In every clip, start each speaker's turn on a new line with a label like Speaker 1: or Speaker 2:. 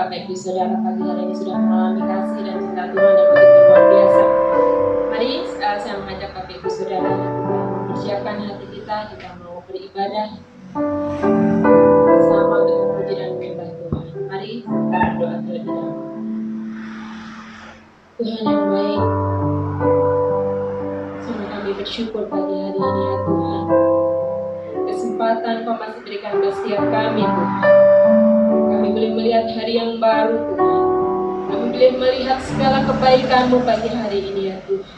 Speaker 1: Bapak Ibu Saudara pagi hari ini sudah mengalami kasih dan cinta Tuhan yang begitu luar biasa. Mari saya mengajak Bapak Ibu Saudara kita mempersiapkan hati kita mau beribadah bersama untuk memuji dan menyembah Tuhan. Mari kita berdoa terlebih dahulu. Tuhan yang baik, sungguh kami bersyukur pagi hari ini ya Tuhan. Kesempatan Kau masih berikan kepada setiap kami Tuhan. Kami boleh melihat hari yang baru Tuhan. Kami boleh melihat segala kebaikan-Mu pagi hari ini ya Tuhan.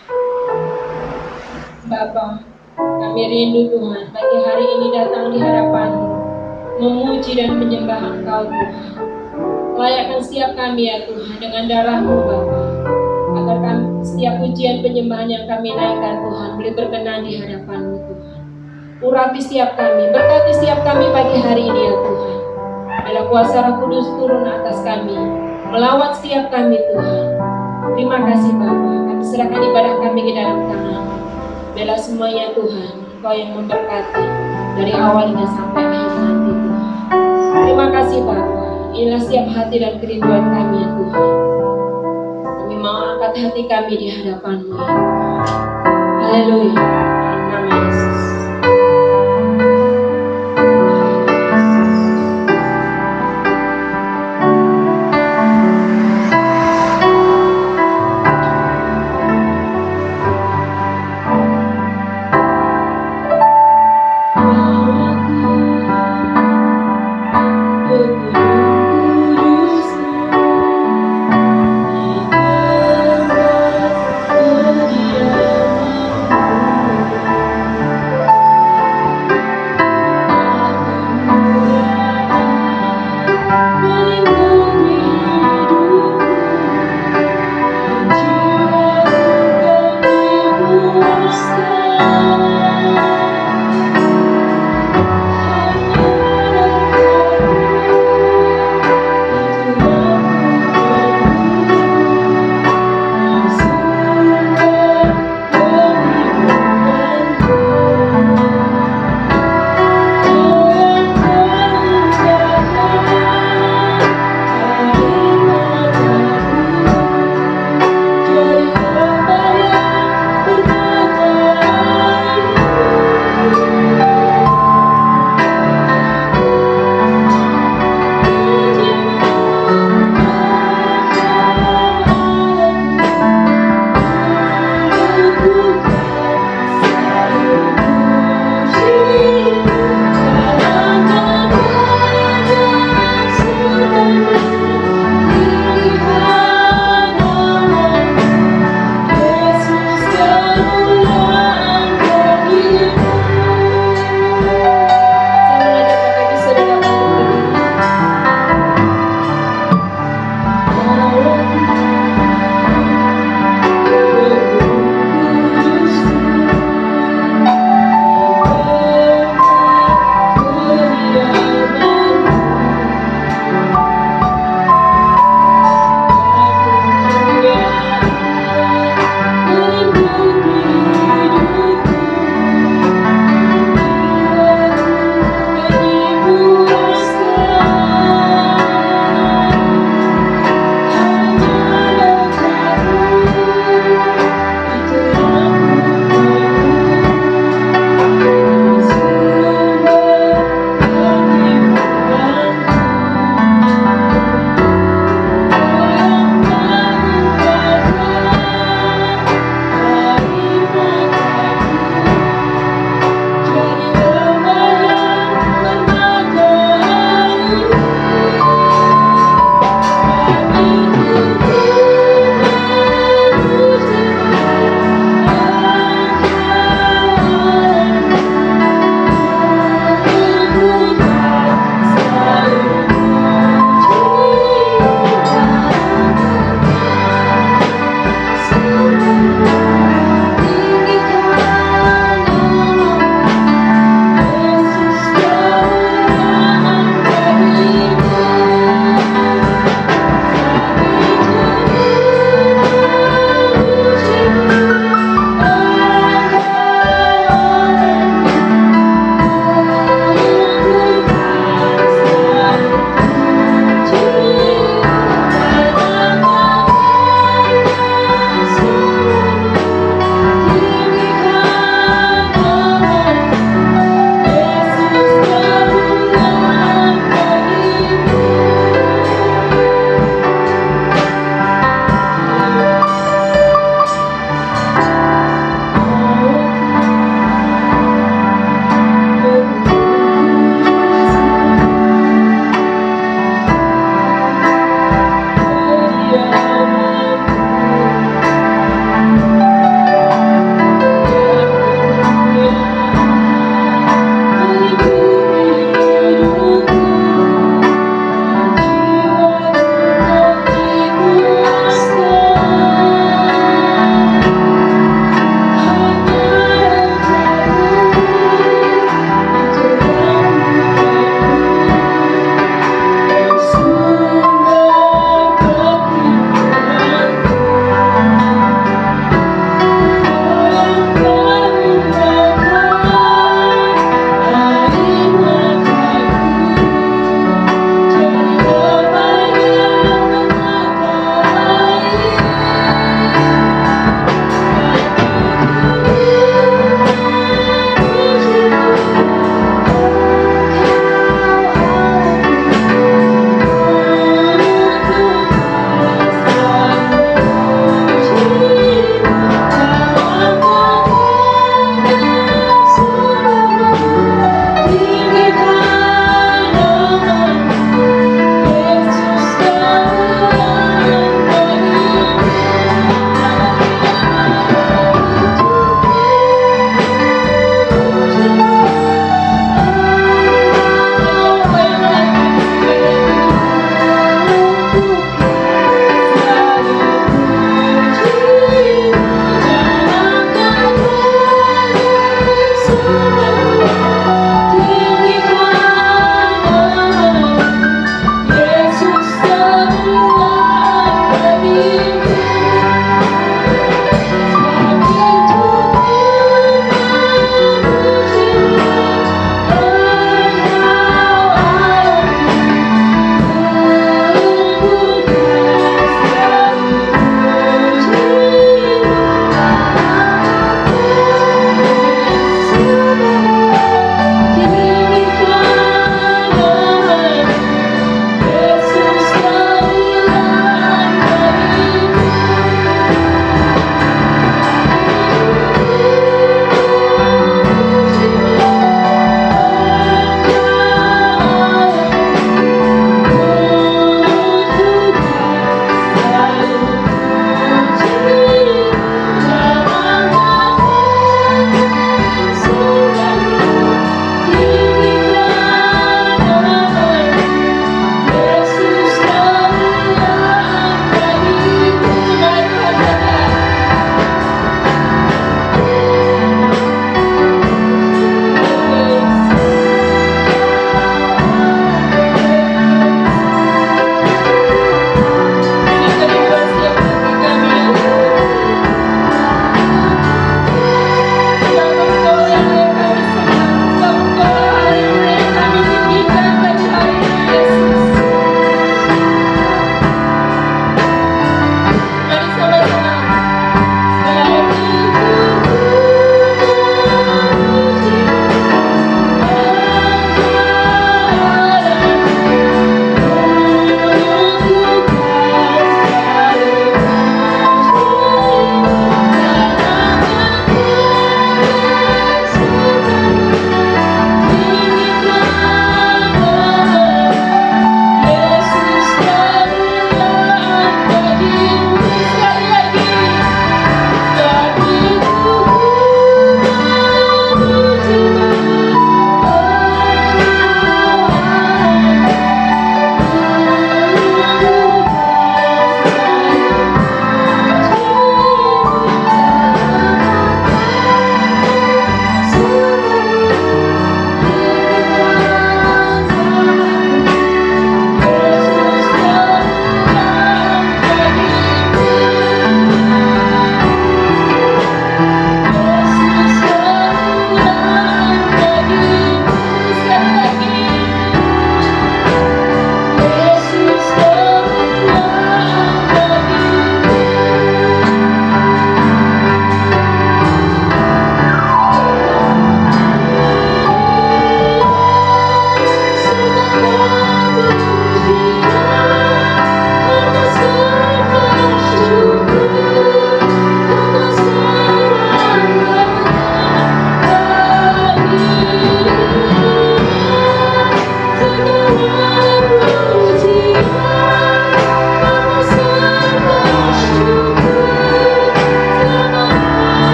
Speaker 1: Bapa, kami rindu Tuhan pagi hari ini datang di hadapan-Mu, memuji dan menyembah Engkau Tuhan. Layakkan setiap kami ya Tuhan dengan darah-Mu Bapa, agar kami, setiap pujian penyembahan yang kami naikkan Tuhan boleh berkenan di hadapan-Mu Tuhan. Urapi setiap kami, berkati setiap kami pagi hari ini ya Tuhan. Bila kuasa Roh Kudus turun atas kami, melawat setiap kami Tuhan. Terima kasih Bapa, kami serahkan ibadah kami ke dalam tangan. Bila semuanya Tuhan, Engkau yang memberkati dari awal hingga sampai akhir nanti Tuhan. Terima kasih Bapa, inilah setiap hati dan kerinduan kami ya Tuhan. Kami mau angkat hati kami di hadapan-Mu ya Tuhan. Haleluya, dalam nama Yesus.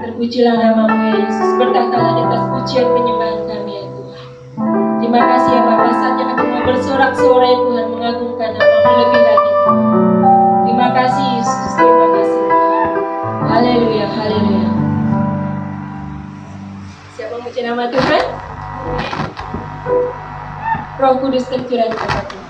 Speaker 1: Terpujilah nama-Mu ya Yesus, bertahtalah di atas pujian penyembahan kami ya Tuhan. Terima kasih ya Bapa, saatnya kami mau bersorak-sorai ya Tuhan, mengagungkan nama-Mu lebih lagi. Terima kasih Yesus, terima kasih Tuhan. Haleluya, haleluya. Siap memuji nama Tuhan? Roh Kudus tercurah di tempat ini.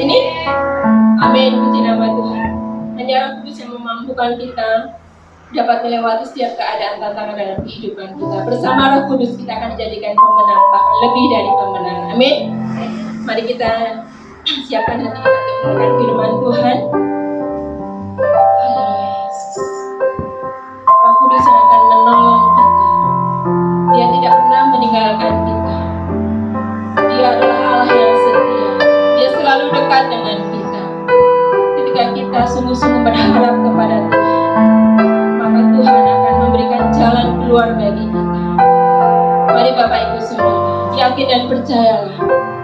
Speaker 1: ini. Amin, puji nama Tuhan. Hanya Roh Kudus yang memampukan kita dapat melewati setiap keadaan tantangan dalam kehidupan kita. Bersama Roh Kudus kita akan dijadikan pemenang, bahkan lebih dari pemenang. Amin. Mari kita siapkan hati kita untuk mendengar firman Tuhan. Roh Kudus yang akan menolong kita. Dia tidak pernah meninggalkan kita. Dia adalah Allah yang setia. Dia selalu dekat dengan kita. Ketika kita sungguh-sungguh berharap kepada Tuhan, maka Tuhan akan memberikan jalan keluar bagi kita. Mari Bapak Ibu Saudara, yakin dan percayalah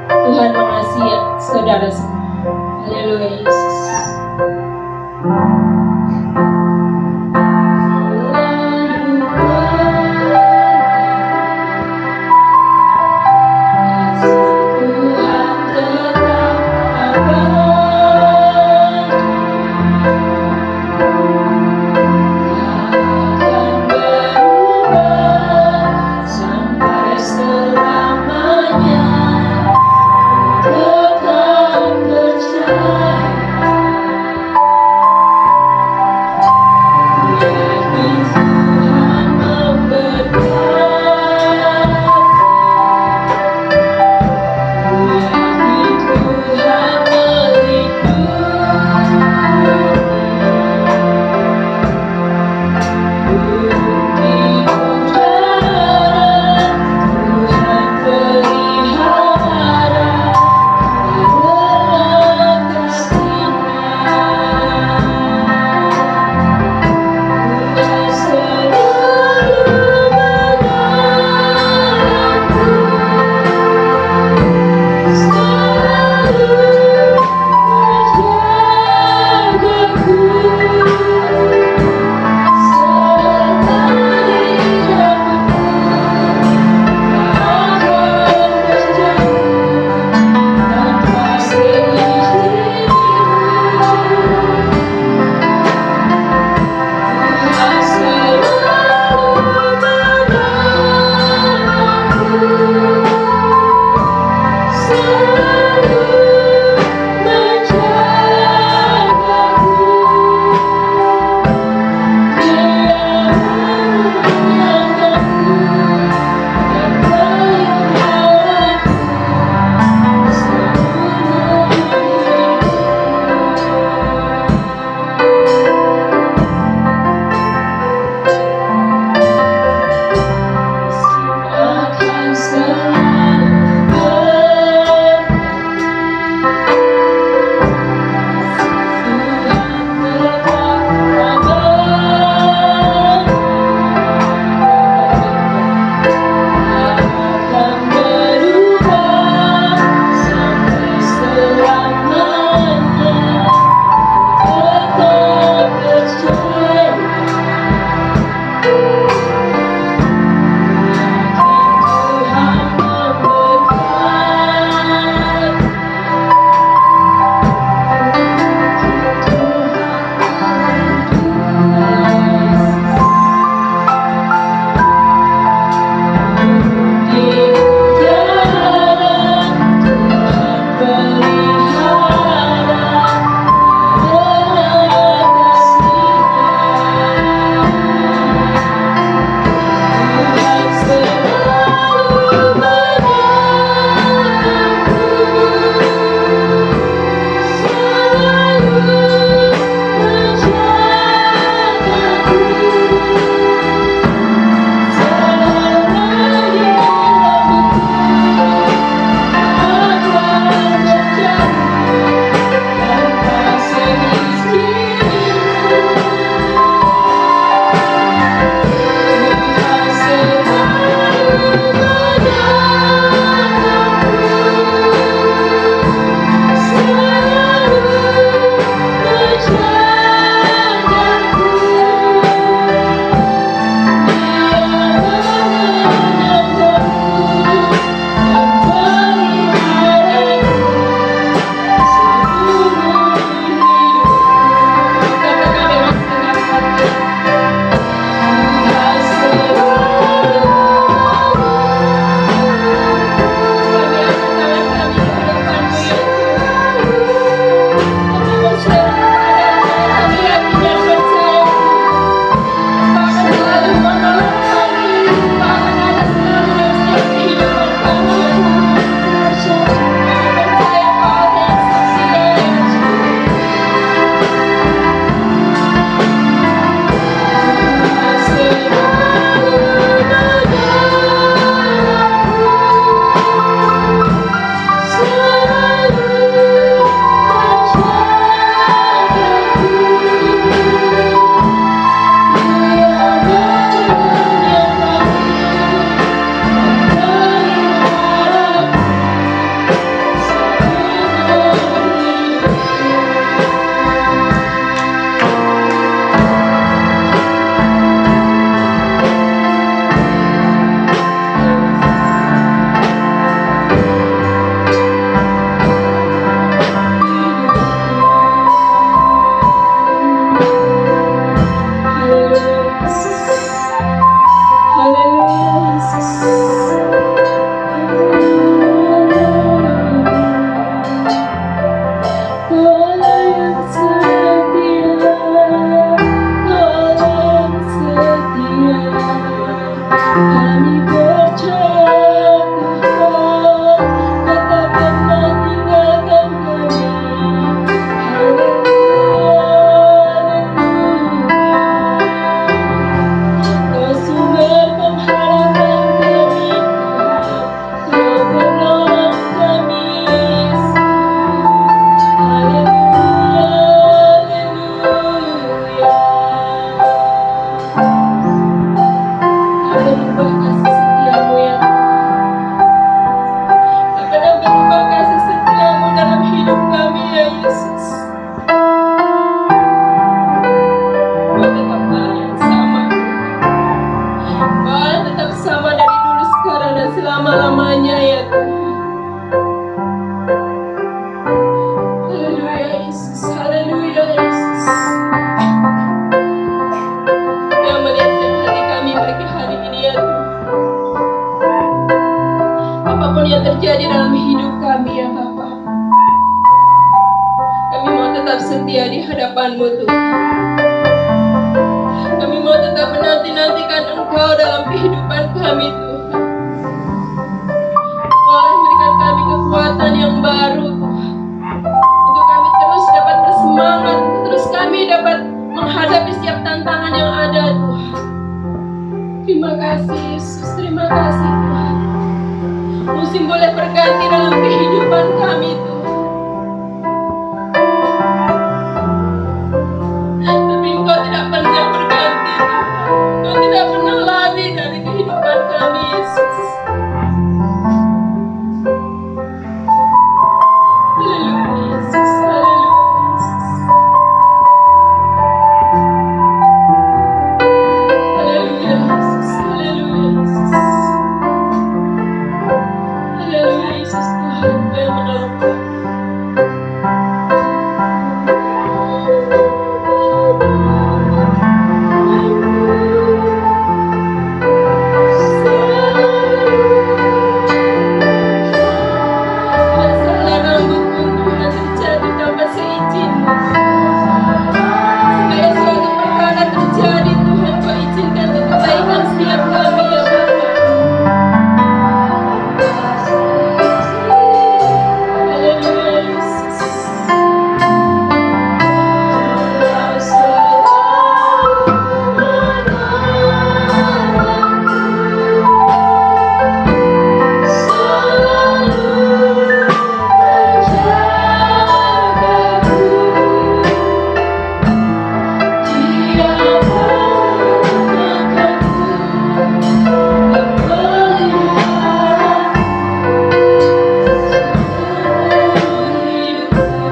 Speaker 1: Tuhan mengasihi saudara semua. Haleluya Yesus. Yesus. Haleluya Yesus. Yang melihat setiap hati kami pagi hari ini ya Tuhan. Apapun yang terjadi dalam hidup kami ya Bapa, kami mau tetap setia di hadapan-Mu Tuhan. Kami mau tetap menanti-nantikan Engkau dalam kehidupan kami Tuhan. Engkau memberikan kami kekuatan yang baru Tuhan, untuk kami terus dapat bersemangat, terus kami dapat menghadapi setiap tantangan yang ada Tuhan. Terima kasih Yesus, terima kasih Tuhan. Musim boleh berganti dalam kehidupan kami Tuhan, tapi Engkau tidak pernah berganti Tuhan. Engkau tidak pernah lari dari kehidupan kami Yesus. Haleluya Yesus, haleluya Yesus. Haleluya Yesus, haleluya Yesus. Haleluya Yesus, Tuhan Engkau yang menolong kami. Tidak salah rambutku Tuhan terjadi tanpa seizin-Mu. Segala suatu perkara terjadi Tuhan, Kau izinkan untuk kebaikan setiap kami ya Bapa. Haleluya Yesus.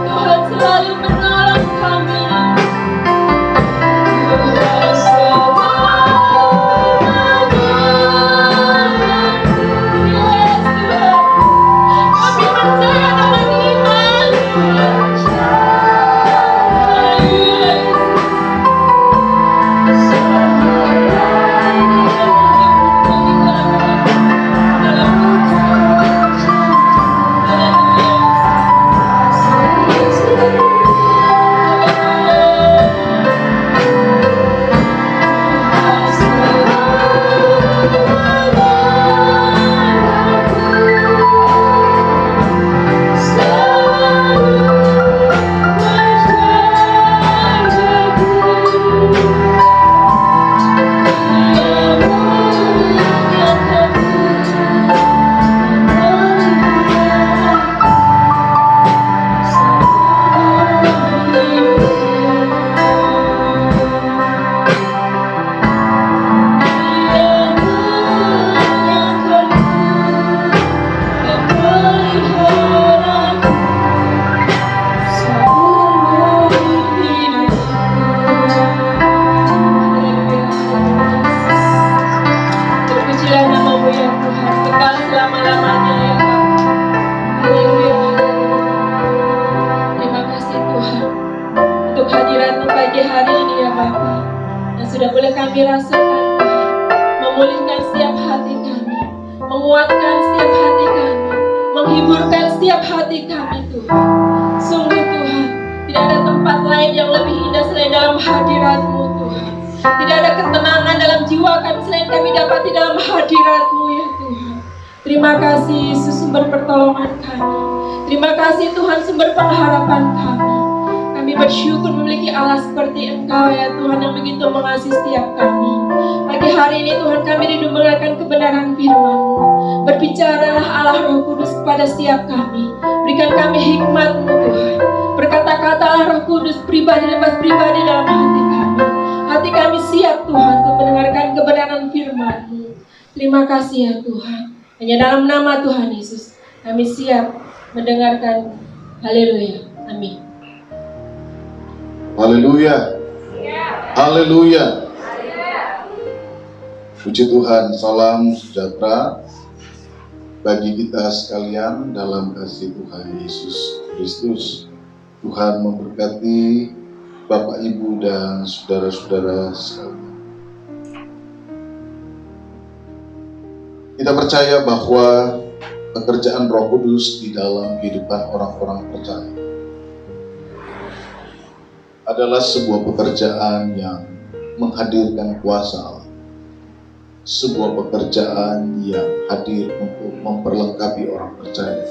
Speaker 1: Tuhan selalu menolong kami. Yes, Tuhan. Kami percaya dengan iman, Tuhan. Haleluya, terpujilah nama-Mu ya Tuhan, kekal selama-lamanya ya Bapa. Haleluya. Terima kasih Tuhan untuk hadirat-Mu pagi hari ini ya Bapa, yang sudah boleh kami rasakan Tuhan, memulihkan setiap hati kami, menguatkan setiap hati kami, menghiburkan setiap hati kami Tuhan. Sungguh Tuhan, tidak ada tempat lain yang lebih indah selain dalam hadirat-Mu Tuhan. Tidak ada ketenangan dalam jiwa kami selain kami dapati dalam hadirat-Mu ya Tuhan. Terima kasih Yesus, sumber pertolongan kami. Terima kasih Tuhan, sumber pengharapan kami. Kami bersyukur memiliki Allah seperti Engkau ya Tuhan, yang begitu mengasihi setiap kami. Pagi hari ini Tuhan, kami mendengarkan kebenaran firman-Mu. Berbicaralah Allah Roh Kudus kepada setiap kami. Berikan kami hikmat-Mu Tuhan. Berkata-kata Allah Roh Kudus pribadi lepas pribadi dalam hati kami. Hati kami siap Tuhan untuk mendengarkan kebenaran firman-Mu. Terima kasih ya Tuhan. Hanya dalam nama Tuhan Yesus kami siap mendengarkan. Haleluya. Amin.
Speaker 2: Haleluya. Haleluya. Puji Tuhan, salam sejahtera bagi kita sekalian dalam kasih Tuhan Yesus Kristus. Tuhan memberkati Bapak, Ibu, dan saudara-saudara sekalian. Kita percaya bahwa pekerjaan Roh Kudus di dalam kehidupan orang-orang percaya adalah sebuah pekerjaan yang menghadirkan kuasa Allah. Sebuah pekerjaan yang hadir untuk memperlengkapi orang percaya.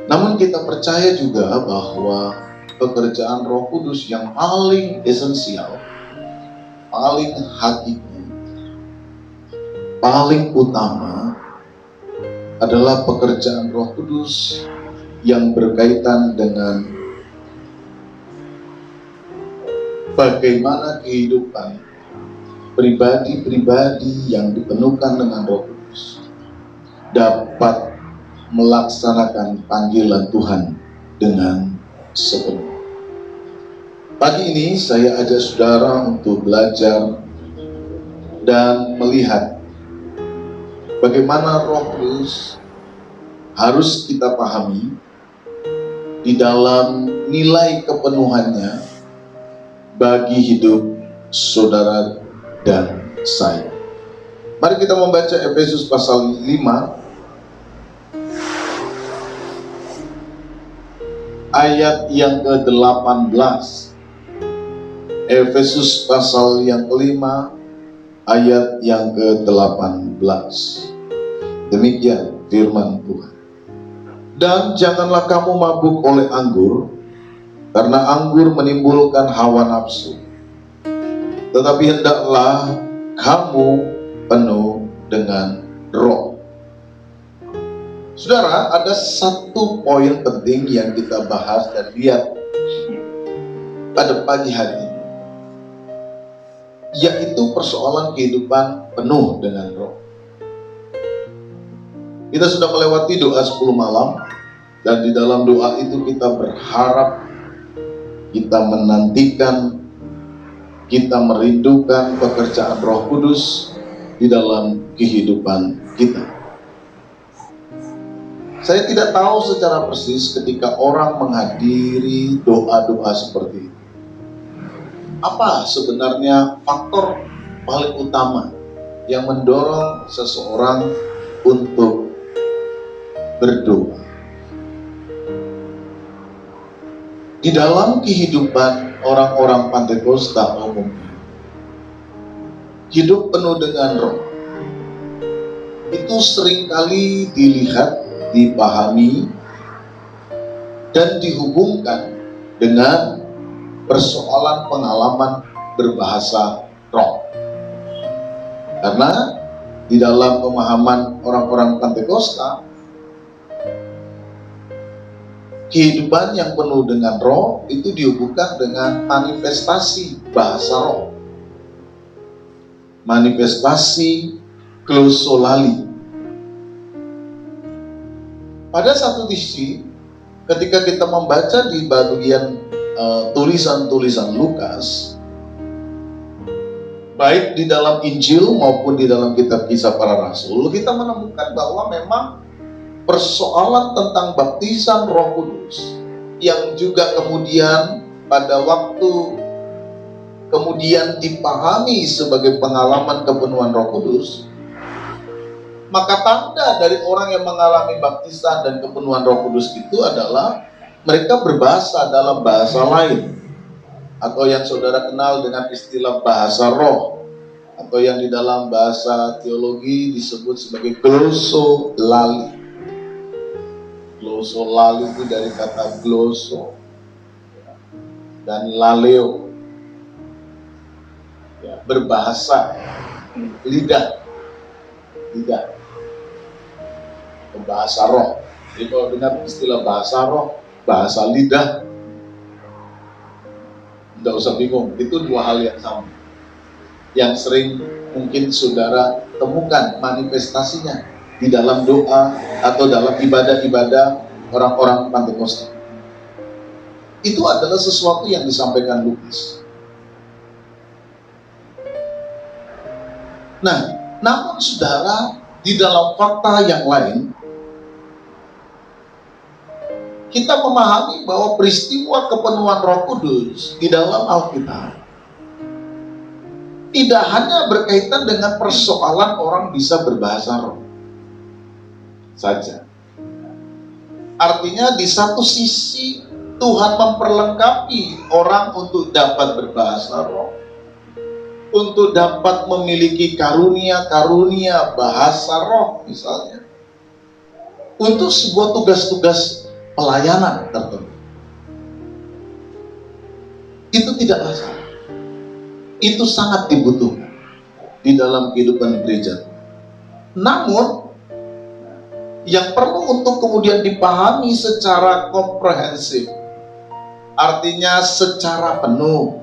Speaker 2: Namun kita percaya juga bahwa pekerjaan Roh Kudus yang paling esensial, paling hakiki, paling utama adalah pekerjaan Roh Kudus yang berkaitan dengan bagaimana kehidupan pribadi-pribadi yang dipenuhkan dengan Roh Kudus dapat melaksanakan panggilan Tuhan dengan sepenuhnya. Pagi ini saya ajak saudara untuk belajar dan melihat bagaimana Roh Kudus harus kita pahami di dalam nilai kepenuhannya bagi hidup saudara dan saya. Mari kita membaca Efesus pasal 5 ayat yang ke-18. Efesus pasal yang kelima ayat yang ke-18. Demikian firman Tuhan. Dan janganlah kamu mabuk oleh anggur, karena anggur menimbulkan hawa nafsu. Tetapi hendaklah kamu penuh dengan Roh. Saudara, ada satu poin penting yang kita bahas dan lihat pada pagi hari ini, yaitu persoalan kehidupan penuh dengan Roh. Kita sudah melewati doa 10 malam, dan di dalam doa itu kita berharap, kita menantikan, kita merindukan pekerjaan Roh Kudus di dalam kehidupan kita. Saya tidak tahu secara persis ketika orang menghadiri doa-doa seperti itu, apa sebenarnya faktor paling utama yang mendorong seseorang untuk berdoa. Di dalam kehidupan orang-orang Pantekosta umumnya, hidup penuh dengan Roh itu seringkali dilihat, dipahami, dan dihubungkan dengan persoalan pengalaman berbahasa roh. Karena di dalam pemahaman orang-orang Pantekosta, kehidupan yang penuh dengan Roh itu dihubungkan dengan manifestasi bahasa roh, manifestasi glosolali. Pada satu sisi, ketika kita membaca di bagian tulisan-tulisan Lukas, baik di dalam Injil maupun di dalam kitab Kisah Para Rasul, kita menemukan bahwa memang persoalan tentang baptisan Roh Kudus yang juga kemudian pada waktu kemudian dipahami sebagai pengalaman kepenuhan Roh Kudus, maka tanda dari orang yang mengalami baptisan dan kepenuhan Roh Kudus itu adalah mereka berbahasa dalam bahasa lain, atau yang saudara kenal dengan istilah bahasa roh, atau yang di dalam bahasa teologi disebut sebagai glosolali. Glosolali itu dari kata gloso dan laleo, ya, berbahasa, lidah, bahasa roh. Jadi kalau dengar istilah bahasa roh, bahasa lidah, tidak usah bingung, itu dua hal yang sama, yang sering mungkin saudara temukan manifestasinya di dalam doa atau dalam ibadah-ibadah orang-orang Pantekosta. Itu adalah sesuatu yang disampaikan Lukas. Nah, namun saudara, di dalam fakta yang lain, kita memahami bahwa peristiwa kepenuhan Roh Kudus di dalam Alkitab tidak hanya berkaitan dengan persoalan orang bisa berbahasa roh saja. Artinya di satu sisi Tuhan memperlengkapi orang untuk dapat berbahasa roh, untuk dapat memiliki karunia-karunia bahasa roh misalnya, untuk sebuah tugas-tugas pelayanan tertentu. Itu tidaklah salah. Itu sangat dibutuhkan di dalam kehidupan gereja. Namun, yang perlu untuk kemudian dipahami secara komprehensif, artinya secara penuh,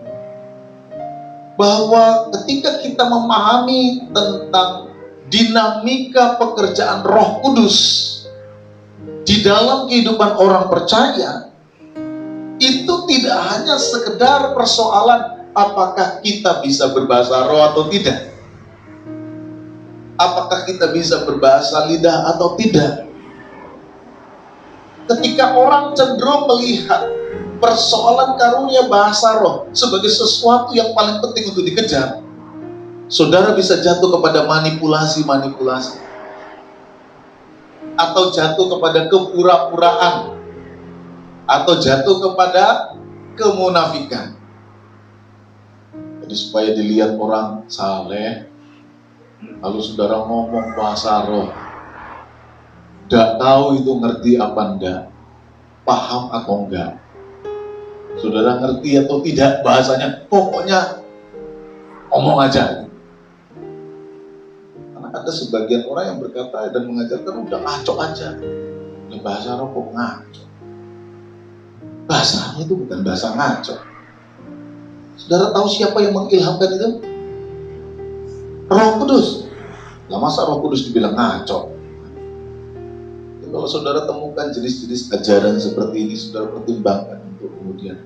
Speaker 2: bahwa ketika kita memahami tentang dinamika pekerjaan Roh Kudus di dalam kehidupan orang percaya, itu tidak hanya sekedar persoalan apakah kita bisa berbahasa roh atau tidak, apakah kita bisa berbahasa lidah atau tidak. Ketika orang cenderung melihat persoalan karunia bahasa roh sebagai sesuatu yang paling penting untuk dikejar, saudara bisa jatuh kepada manipulasi-manipulasi, atau jatuh kepada kepura-puraan, atau jatuh kepada kemunafikan. Jadi supaya dilihat orang saleh, lalu saudara ngomong bahasa roh, tidak tahu itu ngerti apa enggak, paham atau enggak, saudara ngerti atau tidak bahasanya, pokoknya ngomong aja. Karena ada sebagian orang yang berkata dan mengajarkan udah ngaco aja, dan bahasa roh kok ngaco. Bahasanya itu bukan bahasa ngaco. Saudara tahu siapa yang mengilhamkan itu? Roh Kudus. Lah masa Roh Kudus dibilang ngaco? Ya, kalau saudara temukan jenis-jenis ajaran seperti ini, saudara pertimbangkan untuk kemudian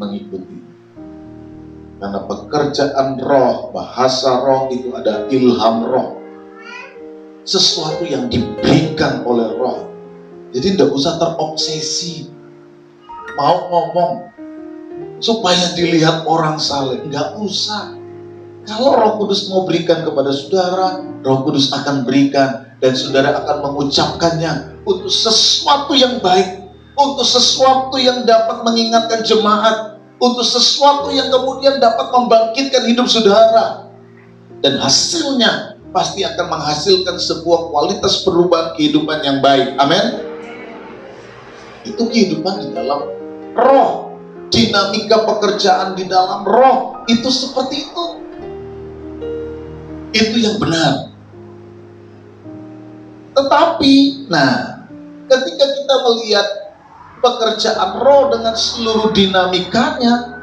Speaker 2: mengikuti. Karena pekerjaan roh, bahasa roh itu ada ilham roh, sesuatu yang diberikan oleh roh. Jadi tidak usah terobsesi mau ngomong supaya dilihat orang saleh, nggak usah. Kalau Roh Kudus mau berikan kepada saudara, Roh Kudus akan berikan, dan saudara akan mengucapkannya untuk sesuatu yang baik, untuk sesuatu yang dapat mengingatkan jemaat, untuk sesuatu yang kemudian dapat membangkitkan hidup saudara, dan hasilnya pasti akan menghasilkan sebuah kualitas perubahan kehidupan yang baik. Amin. Itu kehidupan di dalam roh. Dinamika pekerjaan di dalam roh itu seperti itu. Itu yang benar. Tetapi, ketika kita melihat pekerjaan roh dengan seluruh dinamikanya,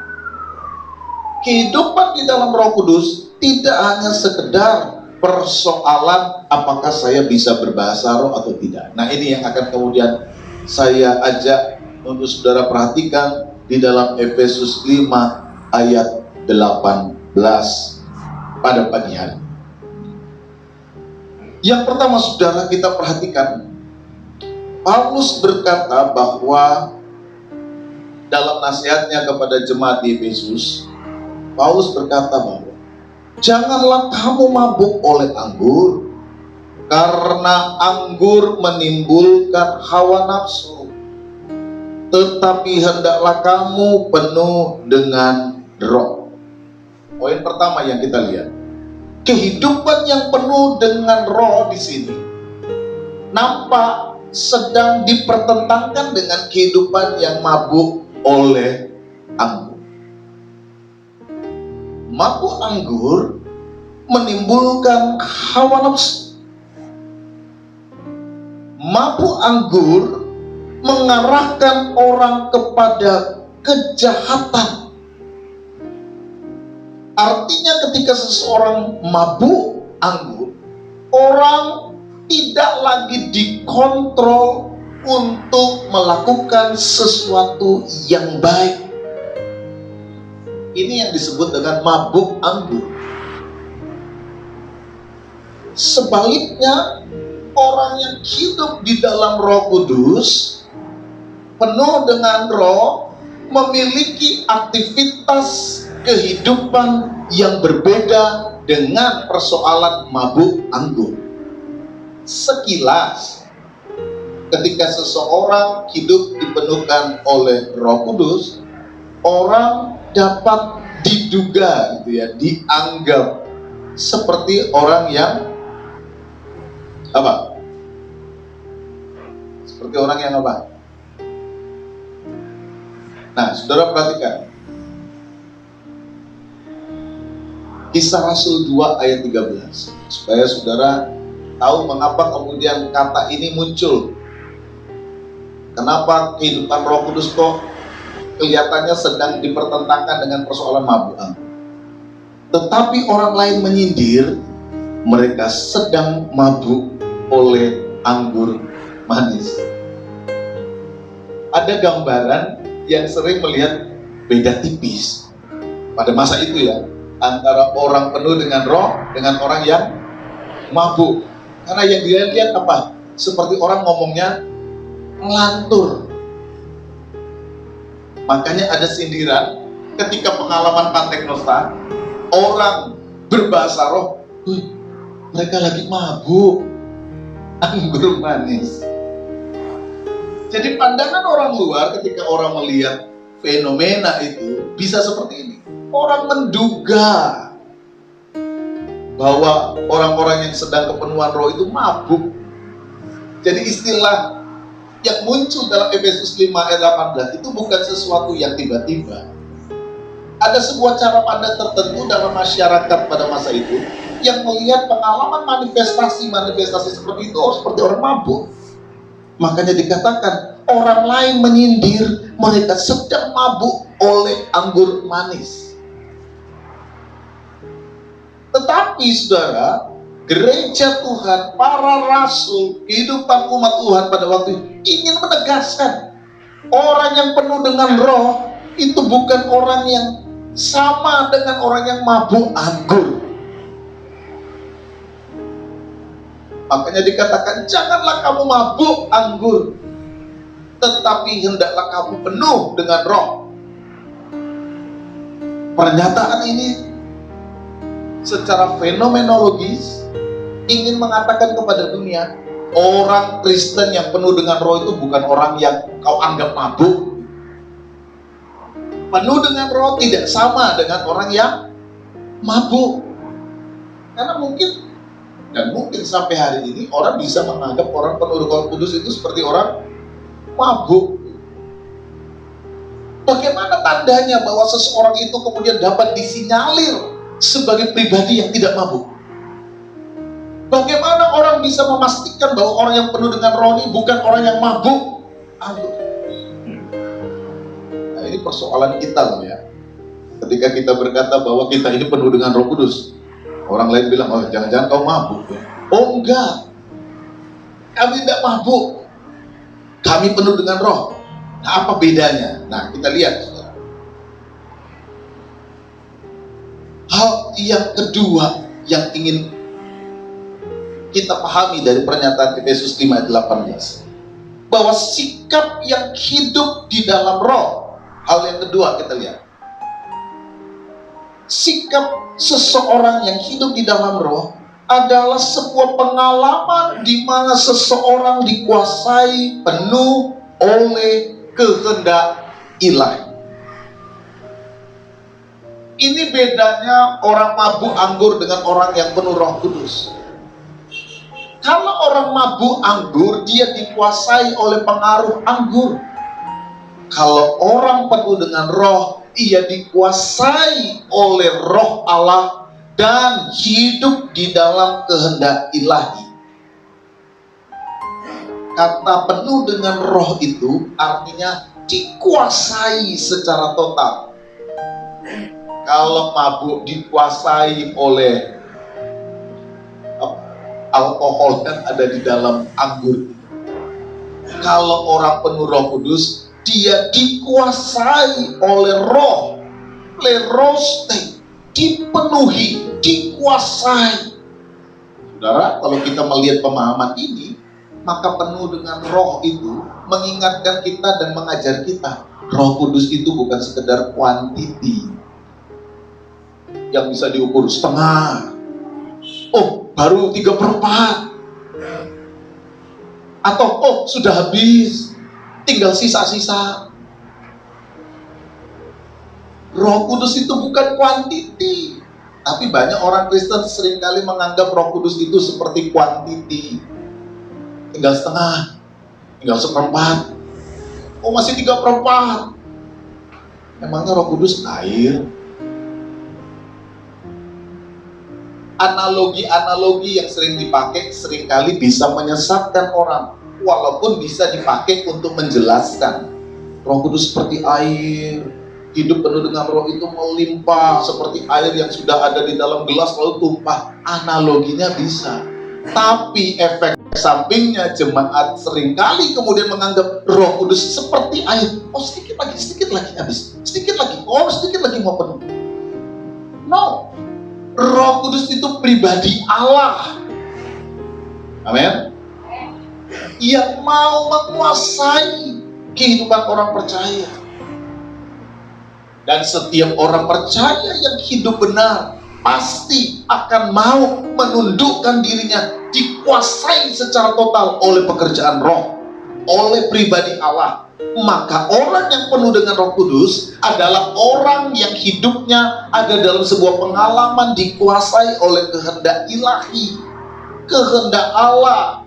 Speaker 2: kehidupan di dalam Roh Kudus tidak hanya sekedar persoalan apakah saya bisa berbahasa roh atau tidak. Nah, ini yang akan kemudian saya ajak untuk saudara perhatikan di dalam Efesus 5 ayat 18 pada pagi hari. Yang pertama saudara kita perhatikan, Paulus berkata bahwa dalam nasihatnya kepada jemaat di Efesus, Paulus berkata bahwa janganlah kamu mabuk oleh anggur, karena anggur menimbulkan hawa nafsu, tetapi hendaklah kamu penuh dengan roh. Poin pertama yang kita lihat, kehidupan yang penuh dengan roh di sini nampak sedang dipertentangkan dengan kehidupan yang mabuk oleh anggur. Mabuk anggur menimbulkan hawa nafsu. Mabuk anggur mengarahkan orang kepada kejahatan. Artinya ketika seseorang mabuk anggur, orang tidak lagi dikontrol untuk melakukan sesuatu yang baik. Ini yang disebut dengan mabuk anggur. Sebaliknya, orang yang hidup di dalam Roh Kudus penuh dengan roh memiliki aktivitas kehidupan yang berbeda dengan persoalan mabuk anggur. Sekilas, ketika seseorang hidup dipenuhkan oleh Roh Kudus, orang dapat diduga gitu ya, dianggap seperti orang yang apa? Seperti orang yang apa? Nah, saudara perhatikan Kisah Rasul 2 ayat 13, supaya saudara tahu mengapa kemudian kata ini muncul. Kenapa kehidupan Roh Kudus kok kelihatannya sedang dipertentangkan dengan persoalan mabuk anggur. Tetapi orang lain menyindir mereka sedang mabuk oleh anggur manis. Ada gambaran yang sering melihat beda tipis pada masa itu ya, antara orang penuh dengan roh dengan orang yang mabuk. Karena yang dia lihat apa? Seperti orang ngomongnya ngelantur. Makanya ada sindiran ketika pengalaman Panteknosta, orang berbahasa roh, mereka lagi mabuk anggur manis. Jadi pandangan orang luar ketika orang melihat fenomena itu bisa seperti ini. Orang menduga bahwa orang-orang yang sedang kepenuhan roh itu mabuk. Jadi istilah yang muncul dalam Efesus 5 ayat 18 itu bukan sesuatu yang tiba-tiba. Ada sebuah cara pandang tertentu dalam masyarakat pada masa itu yang melihat pengalaman manifestasi seperti itu seperti orang mabuk. Makanya dikatakan orang lain menyindir mereka sedang mabuk oleh anggur manis. Tetapi saudara, gereja Tuhan, para rasul, kehidupan umat Tuhan pada waktu itu ingin menegaskan orang yang penuh dengan roh itu bukan orang yang sama dengan orang yang mabuk anggur. Makanya dikatakan janganlah kamu mabuk anggur, tetapi hendaklah kamu penuh dengan roh. Pernyataan ini secara fenomenologis ingin mengatakan kepada dunia, orang Kristen yang penuh dengan roh itu bukan orang yang kau anggap mabuk. Penuh dengan roh tidak sama dengan orang yang mabuk. Karena mungkin sampai hari ini orang bisa menganggap orang penuh Roh Kudus itu seperti orang mabuk. Bagaimana tandanya bahwa seseorang itu kemudian dapat disinyalir sebagai pribadi yang tidak mabuk? Bagaimana orang bisa memastikan bahwa orang yang penuh dengan roh ini bukan orang yang mabuk anggur? Nah, ini persoalan kita loh ya. Ketika kita berkata bahwa kita ini penuh dengan Roh Kudus, orang lain bilang, oh jangan-jangan kau mabuk ya. Oh enggak, kami tidak mabuk, kami penuh dengan roh. Nah, apa bedanya? Nah, kita lihat saudara. Hal yang kedua yang ingin kita pahami dari pernyataan Efesus 5 ayat 18, bahwa sikap yang hidup di dalam roh. Hal yang kedua kita lihat, sikap seseorang yang hidup di dalam roh adalah sebuah pengalaman di mana seseorang dikuasai penuh oleh kehendak ilahi. Ini bedanya orang mabuk anggur dengan orang yang penuh Roh Kudus. Kalau orang mabuk anggur, dia dikuasai oleh pengaruh anggur. Kalau orang penuh dengan roh, ia dikuasai oleh roh Allah dan hidup di dalam kehendak ilahi. Kata penuh dengan roh itu artinya dikuasai secara total. Kalau mabuk dikuasai oleh alkohol yang ada di dalam anggur. Kalau orang penuh Roh Kudus, dia dikuasai oleh roh, leroste, dipenuhi, dikuasai. Saudara, kalau kita melihat pemahaman ini, maka penuh dengan roh itu mengingatkan kita dan mengajar kita. Roh Kudus itu bukan sekedar kuantiti yang bisa diukur setengah. Oh, baru 3/4. Atau, oh, sudah habis, tinggal sisa-sisa. Roh Kudus itu bukan kuantiti. Tapi banyak orang Kristen seringkali menganggap Roh Kudus itu seperti kuantiti. Tinggal setengah, tinggal 1/4. Oh, masih 3/4. Emangnya Roh Kudus air? Analogi-analogi yang sering dipakai seringkali bisa menyesatkan orang, walaupun bisa dipakai untuk menjelaskan. Roh Kudus seperti air, hidup penuh dengan roh itu melimpah seperti air yang sudah ada di dalam gelas lalu tumpah. Analoginya bisa, tapi efek sampingnya jemaat seringkali kemudian menganggap Roh Kudus seperti air. Oh, sedikit lagi habis, sedikit lagi, oh sedikit lagi mau penuh. No, Roh Kudus itu pribadi Allah. Amin. Yang mau menguasai kehidupan orang percaya. Dan setiap orang percaya yang hidup benar pasti akan mau menundukkan dirinya, dikuasai secara total oleh pekerjaan roh, oleh pribadi Allah. Maka orang yang penuh dengan Roh Kudus adalah orang yang hidupnya ada dalam sebuah pengalaman dikuasai oleh kehendak ilahi, kehendak Allah.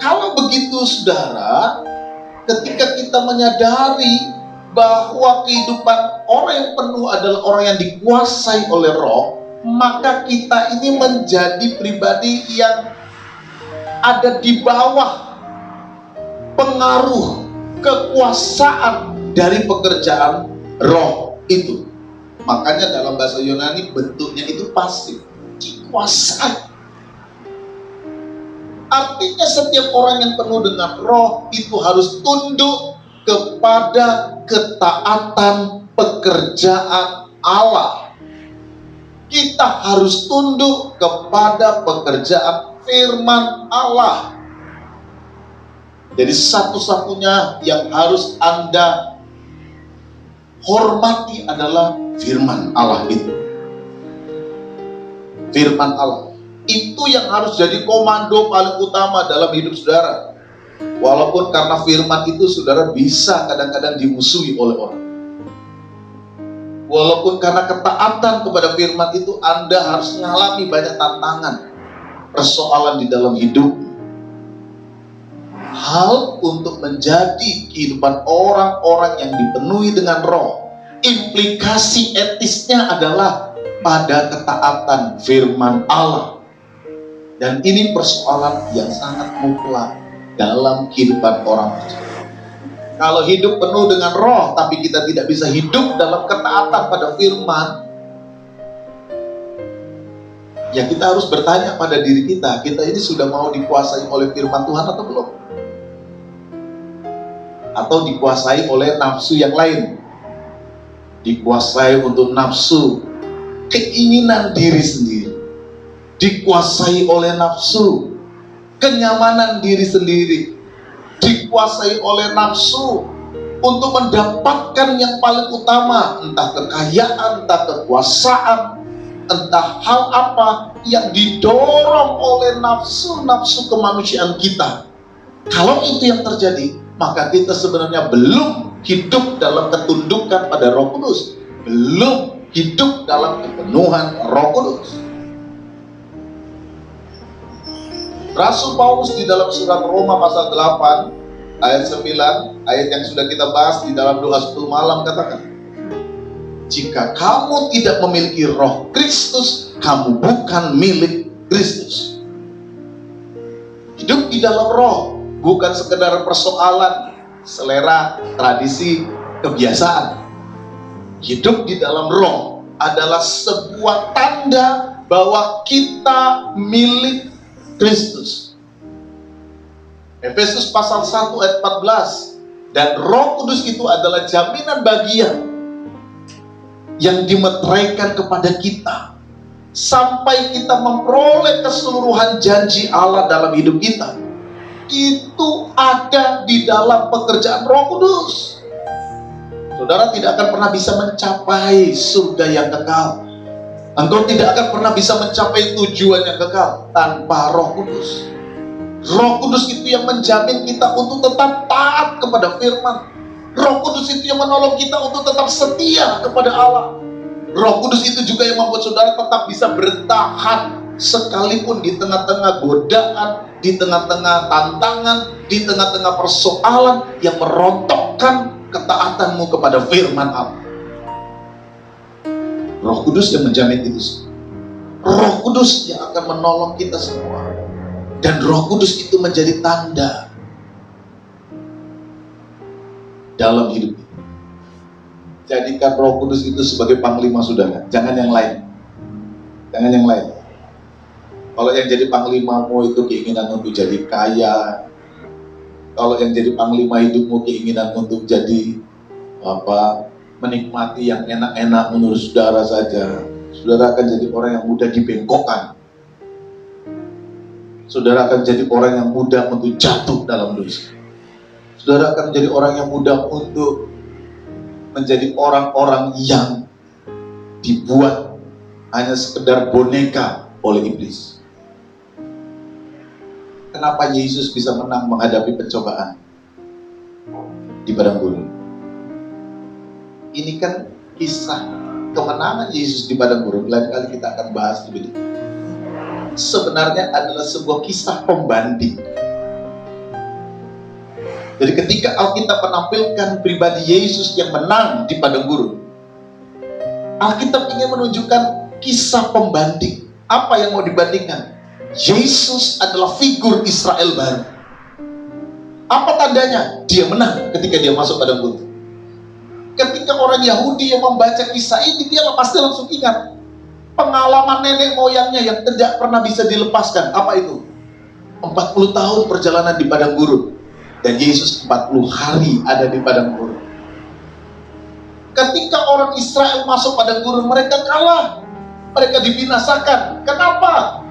Speaker 2: Kalau begitu, saudara, ketika kita menyadari bahwa kehidupan orang yang penuh adalah orang yang dikuasai oleh roh, maka kita ini menjadi pribadi yang ada di bawah pengaruh kekuasaan dari pekerjaan roh itu. Makanya dalam bahasa Yunani bentuknya itu pasif, dikuasai. Artinya setiap orang yang penuh dengan roh itu harus tunduk kepada ketaatan pekerjaan Allah. Kita harus tunduk kepada pekerjaan firman Allah. Jadi satu-satunya yang harus Anda hormati adalah firman Allah itu. Firman Allah itu yang harus jadi komando paling utama dalam hidup saudara. Walaupun karena firman itu saudara bisa kadang-kadang dimusuhi oleh orang. Walaupun karena ketaatan kepada firman itu Anda harus mengalami banyak tantangan, persoalan di dalam hidup. Hal untuk menjadi kehidupan orang-orang yang dipenuhi dengan roh, implikasi etisnya adalah pada ketaatan firman Allah. Dan ini persoalan yang sangat mutlak dalam kehidupan orang percaya. Kalau hidup penuh dengan roh tapi kita tidak bisa hidup dalam ketaatan pada firman, ya kita harus bertanya pada diri kita, kita ini sudah mau dikuasai oleh firman Tuhan atau belum? Atau dikuasai oleh nafsu yang lain, dikuasai untuk nafsu keinginan diri sendiri, dikuasai oleh nafsu kenyamanan diri sendiri, dikuasai oleh nafsu untuk mendapatkan yang paling utama, entah kekayaan, entah kekuasaan, entah hal apa yang didorong oleh nafsu-nafsu kemanusiaan kita. Kalau itu yang terjadi, maka kita sebenarnya belum hidup dalam ketundukan pada Roh Kudus, belum hidup dalam kepenuhan Roh Kudus. Rasul Paulus di dalam surat Roma pasal 8 ayat 9, ayat yang sudah kita bahas di dalam doa 10 malam, katakan, jika kamu tidak memiliki roh Kristus, kamu bukan milik Kristus. Hidup di dalam roh bukan sekedar persoalan selera, tradisi, kebiasaan. Hidup di dalam roh adalah sebuah tanda bahwa kita milik Kristus. Efesus pasal 1 ayat 14, dan Roh Kudus itu adalah jaminan bagian yang dimeteraikan kepada kita sampai kita memperoleh keseluruhan janji Allah dalam hidup kita, itu ada di dalam pekerjaan Roh Kudus. Saudara tidak akan pernah bisa mencapai surga yang kekal. Engkau tidak akan pernah bisa mencapai tujuan yang kekal tanpa Roh Kudus. Roh Kudus itu yang menjamin kita untuk tetap taat kepada firman. Roh Kudus itu yang menolong kita untuk tetap setia kepada Allah. Roh Kudus itu juga yang membuat saudara tetap bisa bertahan sekalipun di tengah-tengah godaan, di tengah-tengah tantangan, di tengah-tengah persoalan yang merontokkan ketaatanmu kepada firman Allah. Roh Kudus yang menjamin itu. Roh Kudus yang akan menolong kita semua. Dan Roh Kudus itu menjadi tanda dalam hidup kita. Jadikan Roh Kudus itu sebagai panglima saudara, jangan yang lain. Jangan yang lain. Kalau yang jadi panglimamu itu keinginan untuk jadi kaya, kalau yang jadi panglima hidupmu keinginan untuk jadi menikmati yang enak-enak menurut saudara saja, saudara akan jadi orang yang mudah dibengkokkan. Saudara akan jadi orang yang mudah untuk jatuh dalam dosa. Saudara akan menjadi orang yang mudah untuk menjadi orang-orang yang dibuat hanya sekedar boneka oleh iblis. Kenapa Yesus bisa menang menghadapi pencobaan di padang gurun? Ini kan kisah kemenangan Yesus di padang gurun. Lain kali kita akan bahas lebih detail. Sebenarnya adalah sebuah kisah pembanding. Jadi ketika Alkitab menampilkan pribadi Yesus yang menang di padang gurun, Alkitab ingin menunjukkan kisah pembanding. Apa yang mau dibandingkan? Yesus adalah figur Israel baru. Apa tandanya? Dia menang ketika dia masuk padang gurun. Ketika orang Yahudi yang membaca kisah ini, dia pasti langsung ingat pengalaman nenek moyangnya yang tidak pernah bisa dilepaskan. Apa itu? 40 tahun perjalanan di padang gurun. Dan Yesus 40 hari ada di padang gurun. Ketika orang Israel masuk padang gurun, mereka kalah. Mereka dibinasakan. Kenapa?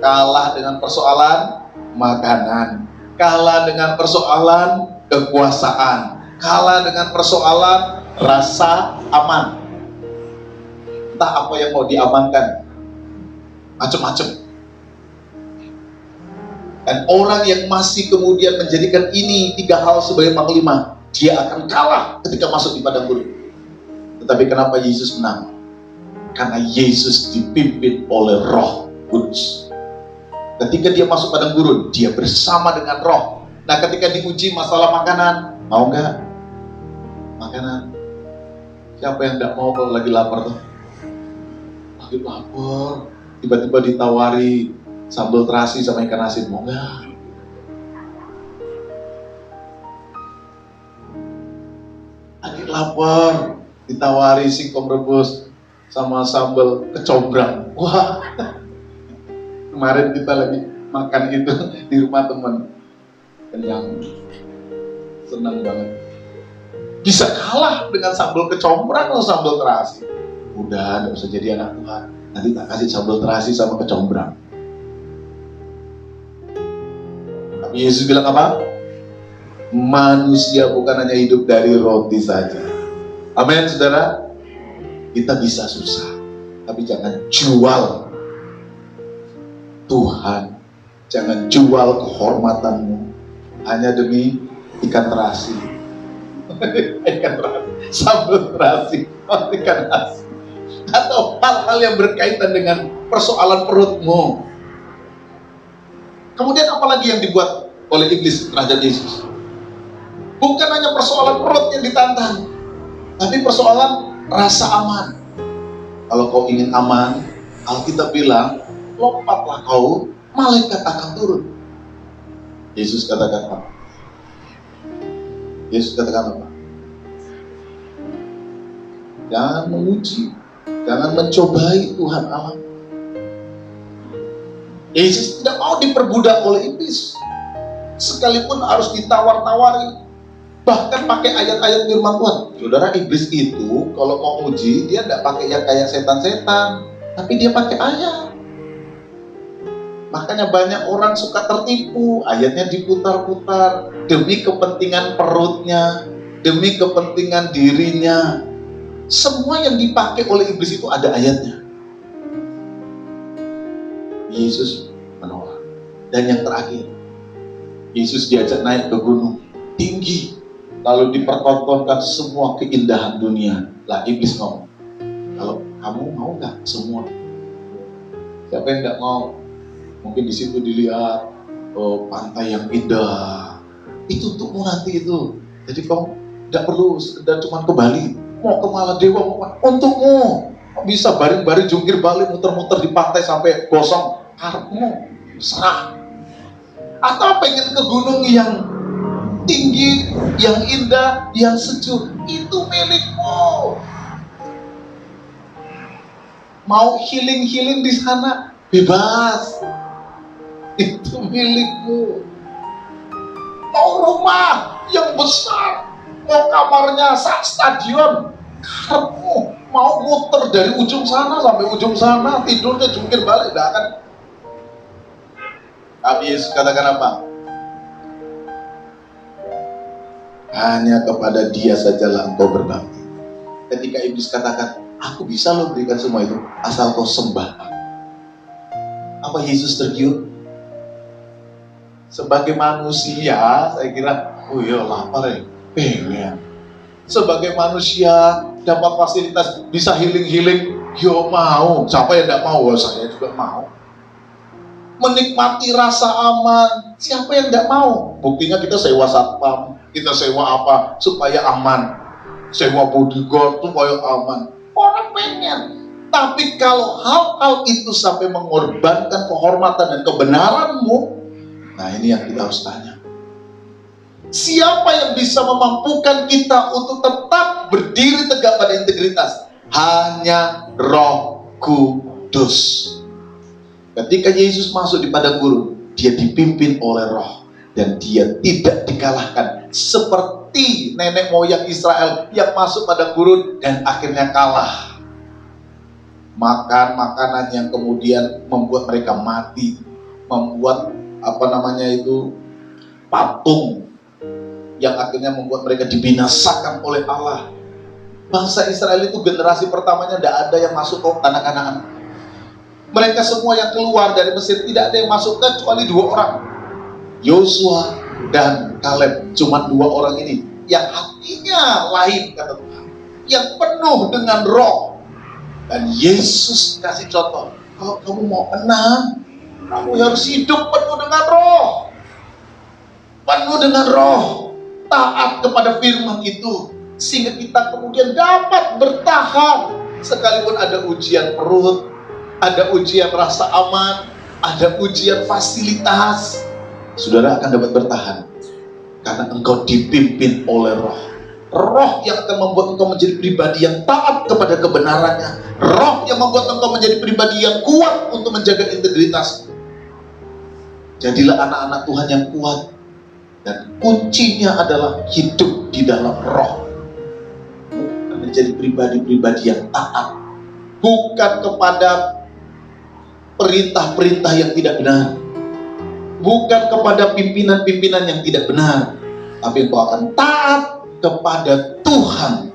Speaker 2: Kalah dengan persoalan makanan, kalah dengan persoalan kekuasaan, kalah dengan persoalan rasa aman. Entah apa yang mau diamankan, macam-macam. Dan orang yang masih kemudian menjadikan ini 3 hal sebagai panglima, dia akan kalah ketika masuk di padang gurun. Tetapi kenapa Yesus menang? Karena Yesus dipimpin oleh Roh Kudus. Ketika dia masuk padang gurun, dia bersama dengan Roh. Nah, ketika diuji masalah makanan, mau nggak? Makanan. Siapa yang nggak mau kalau lagi lapar tuh? Lagi lapar, tiba-tiba ditawari sambal terasi sama ikan asin, mau nggak? Lagi lapar, ditawari singkong rebus sama sambal kecombrang. Wah, kemarin kita lagi makan itu di rumah teman, kenyang, senang banget. Bisa kalah dengan sambal kecombrang atau sambal terasi? Udah, nggak usah jadi anak Tuhan. Nanti tak kasih sambal terasi sama kecombrang. Tapi Yesus bilang apa? Manusia bukan hanya hidup dari roti saja. Amin, saudara. Kita bisa susah, tapi jangan jual Tuhan, jangan jual kehormatanmu hanya demi ikan terasi, ikan terasi, sambal terasi, ikan asin, atau hal-hal yang berkaitan dengan persoalan perutmu. Kemudian apalagi yang dibuat oleh iblis terhadap Yesus? Bukan hanya persoalan perut yang ditantang, tapi persoalan rasa aman. Kalau kau ingin aman, Alkitab bilang, lompatlah kau, malaikat akan turun. Yesus katakan apa? Yesus katakan apa? Jangan menguji, jangan mencobai Tuhan Allah. Yesus tidak mau diperbudak oleh iblis, sekalipun harus ditawar-tawari. Bahkan pakai ayat-ayat firman Tuhan. Saudara, iblis itu kalau mau uji, dia tidak pakai yang kayak setan-setan. tapi dia pakai ayat. Makanya banyak orang suka tertipu, ayatnya diputar-putar demi kepentingan perutnya, demi kepentingan dirinya. Semua yang dipakai oleh iblis itu ada ayatnya. Yesus menolak. Dan yang terakhir, Yesus diajak naik ke gunung tinggi, lalu dipertontonkan semua keindahan dunia. Lah iblis ngomong, kalau kamu mau nggak semua? Siapa yang nggak mau? Mungkin di situ dilihat pantai yang indah. Itu untukmu nanti itu. Jadi kamu tidak perlu sekedar cuma ke Bali, mau ke Maladewa, untukmu. Bisa baring-baring jungkir balik, muter-muter di pantai sampai gosong. Karepmu serah. Atau pengen ke gunung yang tinggi, yang indah, yang sejuk, itu milikmu. Mau healing di sana, bebas. Itu milikmu. Mau rumah yang besar, mau kamarnya stadion, karepmu. Mau muter dari ujung sana sampai ujung sana, tidurnya jungkir balik, tidak akan. Habis katakan apa? Hanya kepada Dia sajalah engkau berbakti. Ketika iblis katakan, aku bisa loh berikan semua itu, asal kau sembah aku. Apa Yesus tergiur? Sebagai manusia, saya kira, oh iya lapar ya, pengen. Sebagai manusia, dapat fasilitas, bisa healing, yo mau. Siapa yang tidak mau? Saya juga mau. Menikmati rasa aman, siapa yang tidak mau? Buktinya kita sewa satpam, kita sewa apa, supaya aman. Sewa bodyguard, supaya aman. Orang pengen. Tapi kalau hal-hal itu sampai mengorbankan kehormatan dan kebenaranmu, nah ini yang kita harus tanya. Siapa yang bisa memampukan kita untuk tetap berdiri tegak pada integritas? Hanya Roh Kudus. Ketika Yesus masuk di padang gurun, dia dipimpin oleh Roh dan dia tidak dikalahkan seperti nenek moyang Israel yang masuk padang gurun dan akhirnya kalah. Makan makanan yang kemudian membuat mereka mati, membuat patung yang akhirnya membuat mereka dibinasakan oleh Allah. Bangsa Israel itu generasi pertamanya tidak ada yang masuk ke tanah Kanaan. Mereka semua yang keluar dari Mesir tidak ada yang masuk kecuali 2 orang, Yosua dan Kaleb. Cuma 2 orang ini yang hatinya lain, kata Tuhan, yang penuh dengan Roh. Dan Yesus kasih contoh, kalau kamu mau menang, kamu harus hidup penuh dengan Roh. Penuh dengan Roh, taat kepada firman itu, sehingga kita kemudian dapat bertahan sekalipun ada ujian perut, ada ujian rasa aman, ada ujian fasilitas. Saudara akan dapat bertahan karena engkau dipimpin oleh Roh. Roh yang akan membuat engkau menjadi pribadi yang taat kepada kebenarannya. Roh yang membuat engkau menjadi pribadi yang kuat untuk menjaga integritas. Jadilah anak-anak Tuhan yang kuat. Dan kuncinya adalah hidup di dalam Roh. Bukan menjadi pribadi-pribadi yang taat. Bukan kepada perintah-perintah yang tidak benar. Bukan kepada pimpinan-pimpinan yang tidak benar. Tapi engkau akan taat kepada Tuhan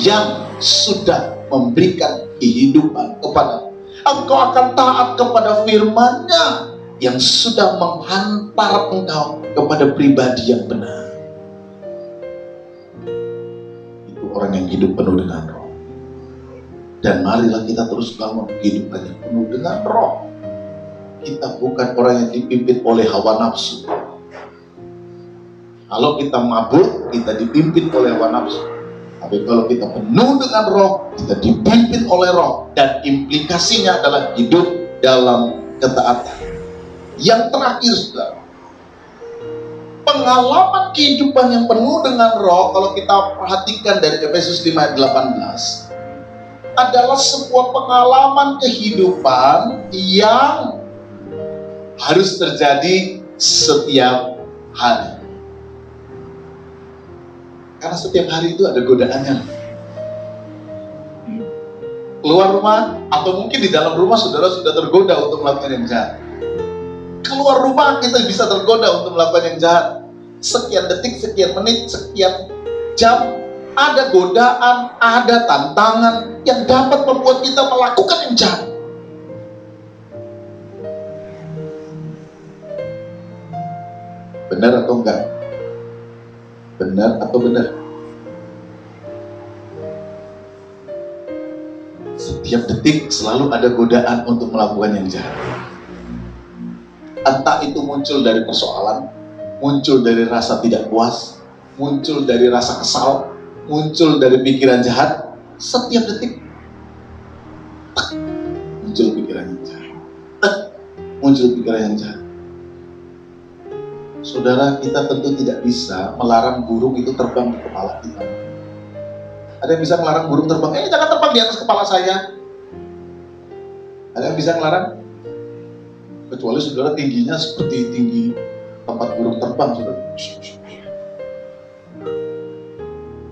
Speaker 2: yang sudah memberikan kehidupan kepada. Engkau akan taat kepada firman-Nya yang sudah menghantar engkau kepada pribadi yang benar. Itu orang yang hidup penuh dengan Roh. Dan marilah kita terus bangun kehidupan yang penuh dengan Roh. Kita bukan orang yang dipimpin oleh hawa nafsu. Kalau kita mabuk, kita dipimpin oleh hawa nafsu. Tapi kalau kita penuh dengan Roh, kita dipimpin oleh Roh. Dan implikasinya adalah hidup dalam ketaatan. Yang terakhir, saudara, pengalaman kehidupan yang penuh dengan Roh, kalau kita perhatikan dari Efesus 5 ayat 18, adalah sebuah pengalaman kehidupan yang harus terjadi setiap hari. Karena setiap hari itu ada godaannya. Keluar rumah, atau mungkin di dalam rumah saudara sudah tergoda untuk melakukan yang jahat. Keluar rumah kita bisa tergoda untuk melakukan yang jahat. Sekian detik, sekian menit, sekian jam, ada godaan, ada tantangan yang dapat membuat kita melakukan yang jahat. Benar atau enggak? Benar atau benar? Setiap detik selalu ada godaan untuk melakukan yang jahat. Entah itu muncul dari persoalan, muncul dari rasa tidak puas, muncul dari rasa kesal, muncul dari pikiran jahat. Setiap detik muncul pikiran yang jahat, muncul pikiran yang jahat. Saudara, kita tentu tidak bisa melarang burung itu terbang di kepala kita. Ada yang bisa melarang burung terbang? Jangan terbang di atas kepala saya. Ada yang bisa melarang? Kecuali saudara tingginya seperti tinggi tempat burung terbang, saudara.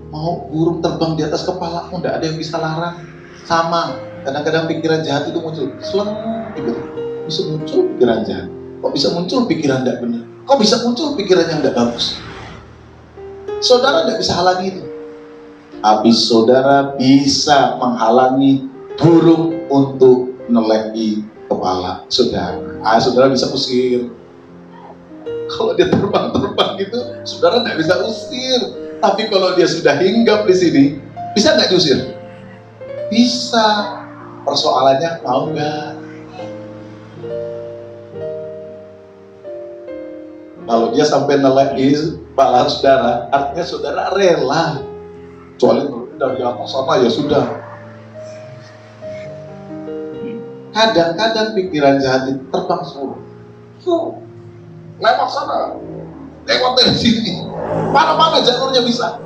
Speaker 2: Mau burung terbang di atas kepala, tidak ada yang bisa larang. Sama, kadang-kadang pikiran jahat itu muncul. Bisa muncul pikiran jahat. Kok bisa muncul pikiran tidak benar? Kok bisa muncul pikiran yang tidak bagus? Saudara tidak bisa halangi itu. Tapi saudara bisa menghalangi burung untuk neleki kepala saudara. Saudara bisa usir. Kalau dia terbang gitu, saudara tidak bisa usir. Tapi kalau dia sudah hinggap di sini, bisa nggak diusir? Bisa. Persoalannya mau nggak? Kalau dia sampai neleki kepala saudara, artinya saudara rela. Kecuali dari atas sana ya sudah. Kadang-kadang pikiran jahat itu terbang semua. Lewat sana, lewat dari sini, mana-mana jalurnya bisa.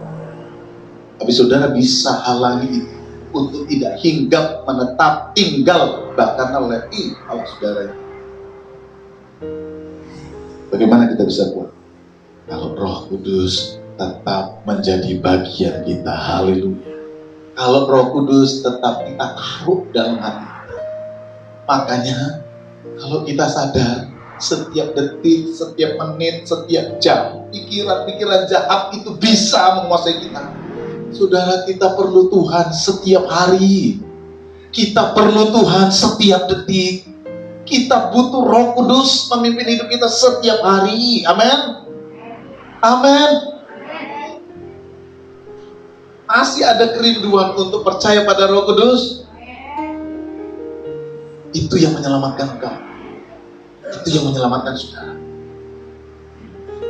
Speaker 2: Tapi saudara bisa halangi itu untuk tidak hinggap, menetap, tinggal, bahkan neleki kepala saudara. Bagaimana kita bisa buat? Kalau Roh Kudus tetap menjadi bagian kita. Haleluya. Kalau Roh Kudus tetap kita taruh dalam hati kita. Makanya kalau kita sadar setiap detik, setiap menit, setiap jam, pikiran-pikiran jahat itu bisa menguasai kita. Saudara, kita perlu Tuhan setiap hari. Kita perlu Tuhan setiap detik. Kita butuh Roh Kudus memimpin hidup kita setiap hari. Amin. Amin. Masih ada kerinduan untuk percaya pada Roh Kudus? Itu yang menyelamatkan engkau. Itu yang menyelamatkan saudara.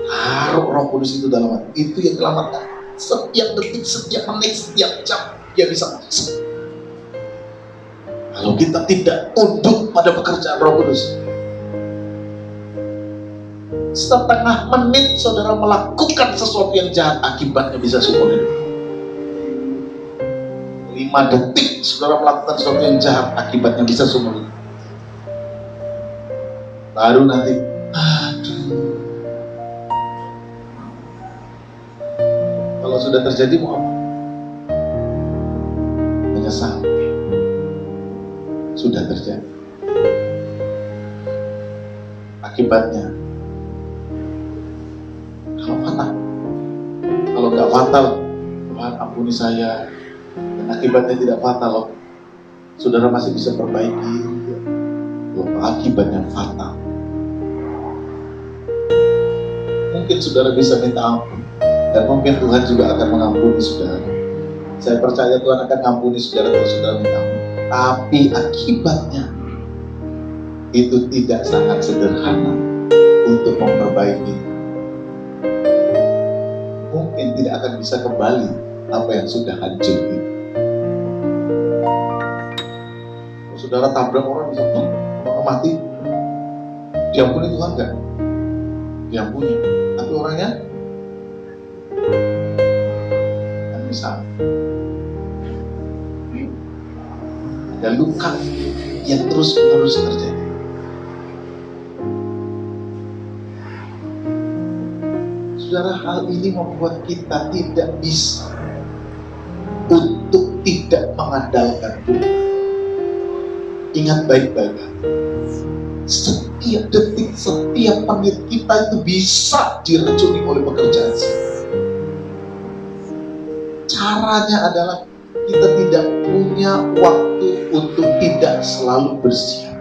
Speaker 2: Taruh Roh Kudus itu dalam hati. Itu yang menyelamatkan. Setiap detik, setiap menit, setiap jam dia bisa masuk. Kalau kita tidak tunduk pada pekerjaan Roh Kudus, setengah menit saudara melakukan sesuatu yang jahat, akibatnya bisa seumur hidup. 5 detik saudara melakukan sesuatu yang jahat, akibatnya bisa seumur hidup. Baru nanti, kalau sudah terjadi mau apa? Menyesal. Sudah terjadi. Akibatnya, kalau fatal, kalau nggak fatal, Tuhan ampuni saya. Dan akibatnya tidak fatal, saudara masih bisa perbaiki. Kalau akibatnya fatal, mungkin saudara bisa minta ampun, dan mungkin Tuhan juga akan mengampuni saudara. Saya percaya Tuhan akan mengampuni saudara kalau saudara minta ampun. Tapi akibatnya itu tidak sangat sederhana untuk memperbaiki. Mungkin tidak akan bisa kembali apa yang sudah hancur itu. Kalau saudara tabrak orang bisa mati, diampuni Tuhan enggak? Diampuni. Tapi orangnya kan bisa. Dan luka yang terus-menerus terjadi. Saudara, hal ini membuat kita tidak bisa untuk tidak mengandalkan Tuhan. Ingat baik-baik, setiap detik, setiap menit kita itu bisa diracuni oleh pekerjaan setan. Caranya adalah kita tidak punya waktu untuk tidak selalu bersiap.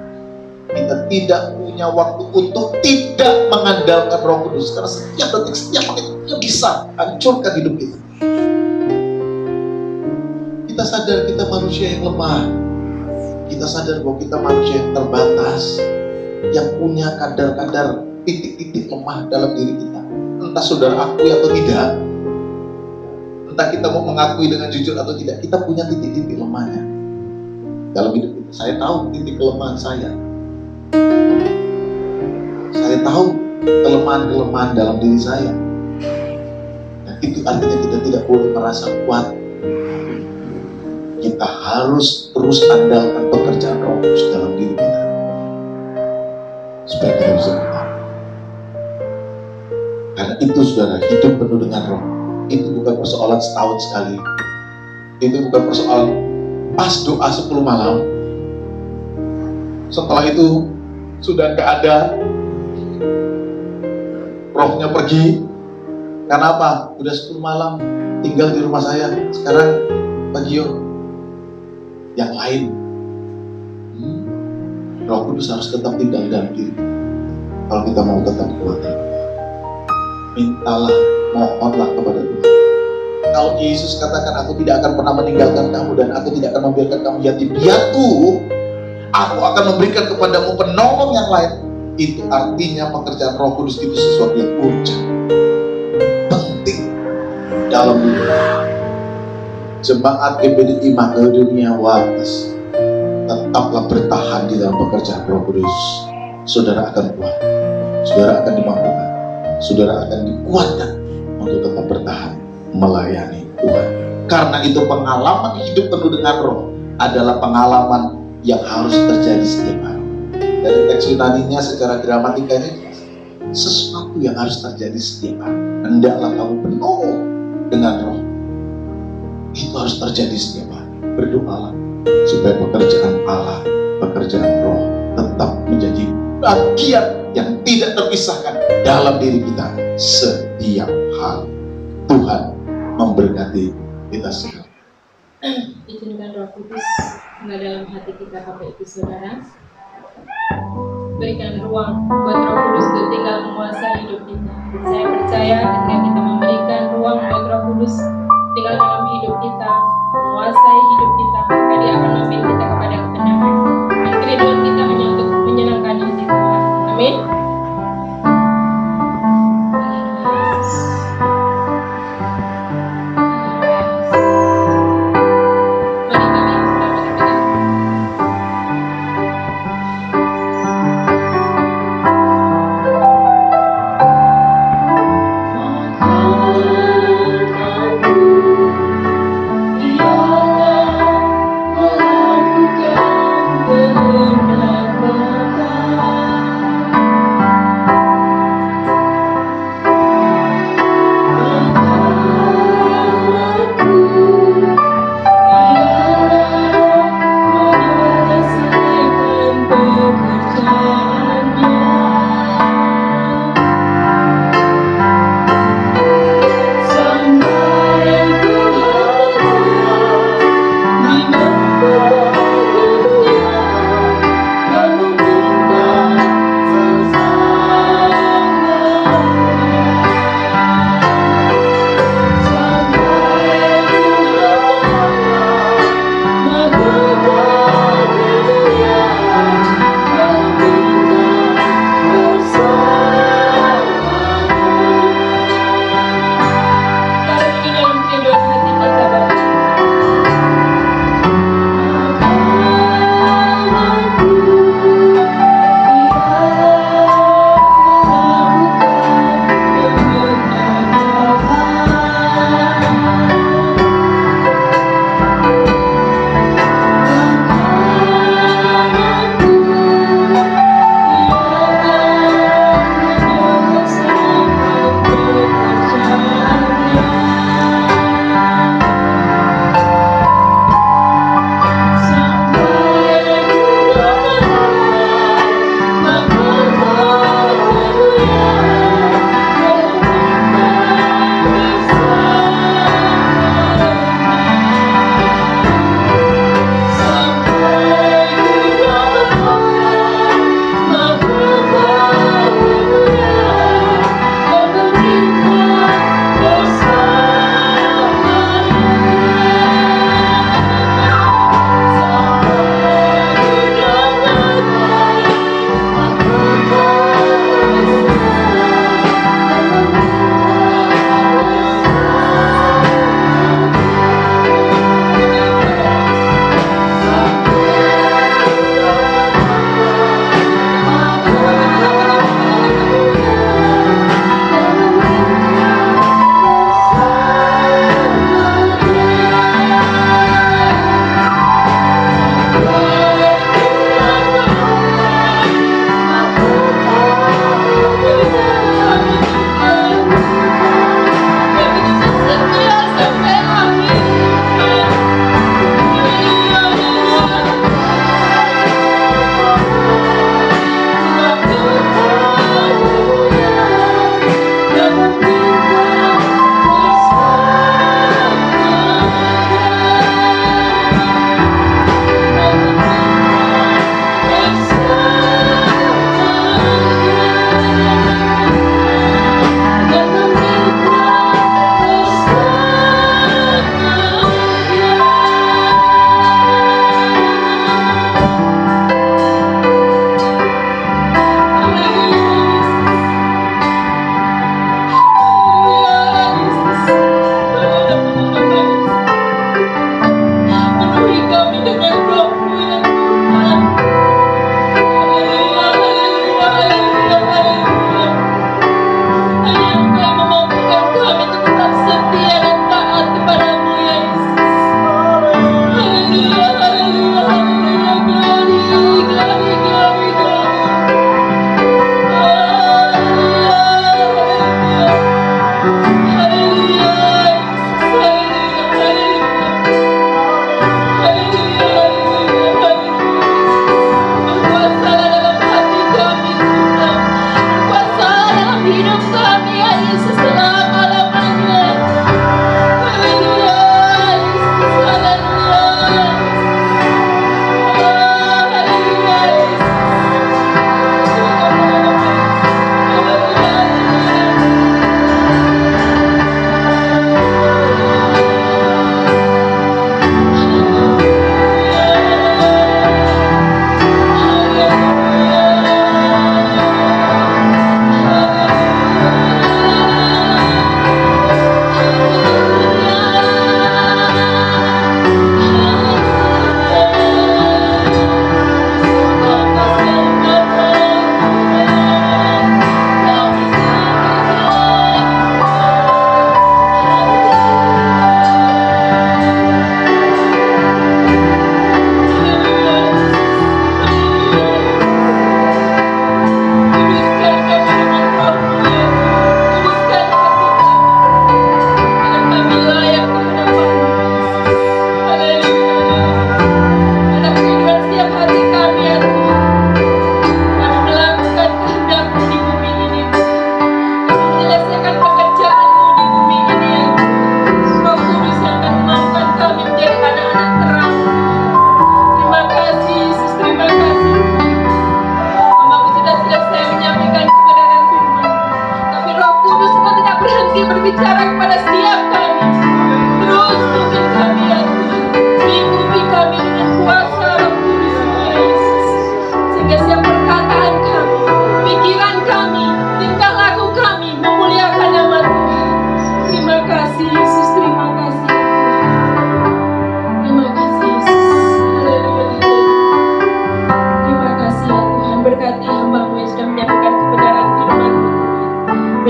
Speaker 2: Kita tidak punya waktu untuk tidak mengandalkan Roh Kudus, karena setiap detik, setiap menit dia bisa hancurkan hidup kita. Kita sadar kita manusia yang lemah. Kita sadar bahwa kita manusia yang terbatas, yang punya kadar-kadar titik-titik lemah dalam diri kita. Entah saudara akui atau tidak, entah kita mau mengakui dengan jujur atau tidak, kita punya titik-titik lemahnya dalam hidup kita. Saya tahu titik kelemahan saya. Saya tahu kelemahan-kelemahan dalam diri saya. Dan itu artinya kita tidak boleh merasa kuat. Kita harus terus andalkan pekerjaan Roh Kudus dalam diri kita, supaya kita bisa bertahan. Karena itu saudara, hidup penuh dengan Roh itu bukan persoalan setahun sekali. Itu bukan persoalan pas doa 10 malam, setelah itu sudah gak ada, rohnya pergi. Karena apa? Udah 10 malam tinggal di rumah saya, sekarang pagi yuk yang lain. Roh Kudus harus tetap tinggal dalam diri. Kalau kita mau tetap kuat, mintalah, mohonlah kepada Tuhan. Kalau Yesus katakan, aku tidak akan pernah meninggalkan kamu dan aku tidak akan membiarkan kamu yatim piatu, aku akan memberikan kepadamu penolong yang lain. Itu artinya pekerjaan Roh Kudus itu sesuatu yang urgent, penting dalam hidup. Jemaat GBDI Makedonia Wates, tetaplah bertahan di dalam pekerjaan Roh Kudus. Saudara akan kuat, saudara akan dimampukan, saudara akan dikuatkan untuk tetap bertahan melayani Tuhan. Karena itu pengalaman hidup penuh dengan Roh adalah pengalaman yang harus terjadi setiap hari. Dari teks Yunaninya secara gramatikanya, sesuatu yang harus terjadi setiap hari. Hendaklah kamu penuh dengan Roh. Itu harus terjadi setiap hari. Berdoalah supaya pekerjaan Allah, pekerjaan Roh tetap menjadi bagian yang tidak terpisahkan dalam diri kita setiap hari. Tuhan memberkati kita semua.
Speaker 1: Izinkan Roh Kudus tinggal dalam hati kita, Bapak Ibu Saudara. Berikan ruang buat Roh Kudus untuk tinggal menguasai hidup kita. Saya percaya ketika kita memberikan ruang buat Roh Kudus tinggal dalam hidup kita, menguasai hidup kita, maka Dia akan memimpin kita kepada kebenaran. Dan kerinduan kita hanya untuk menyenangkan hati Tuhan. Amin.
Speaker 2: Maka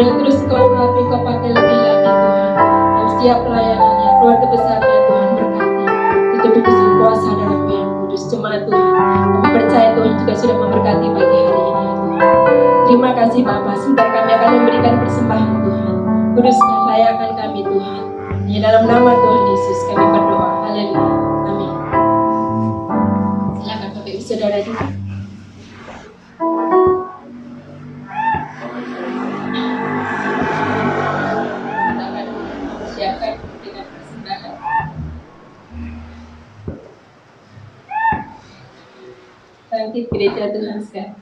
Speaker 1: Biar terus Kau urapi, Kau pakai lebih lagi Tuhan. Dalam setiap pelayanannya, keluarga besarnya Tuhan berkati. Tutupi pesan kuasa dalam Yang Kudus. Jemaat Tuhan, kami percaya Tuhan juga sudah memberkati pagi hari ini ya Tuhan. Terima kasih Bapa. Sebentar kami akan memberikan persembahan Tuhan. Kuduskan, layakkan kami Tuhan. Hanya dalam nama Tuhan Yesus kami berdoa. Haleluya. Amin. Silakan Bapak Ibu Saudara juga. Kita akan siapkan dengan persembahan. Bangkit gereja Tuhan sekalian.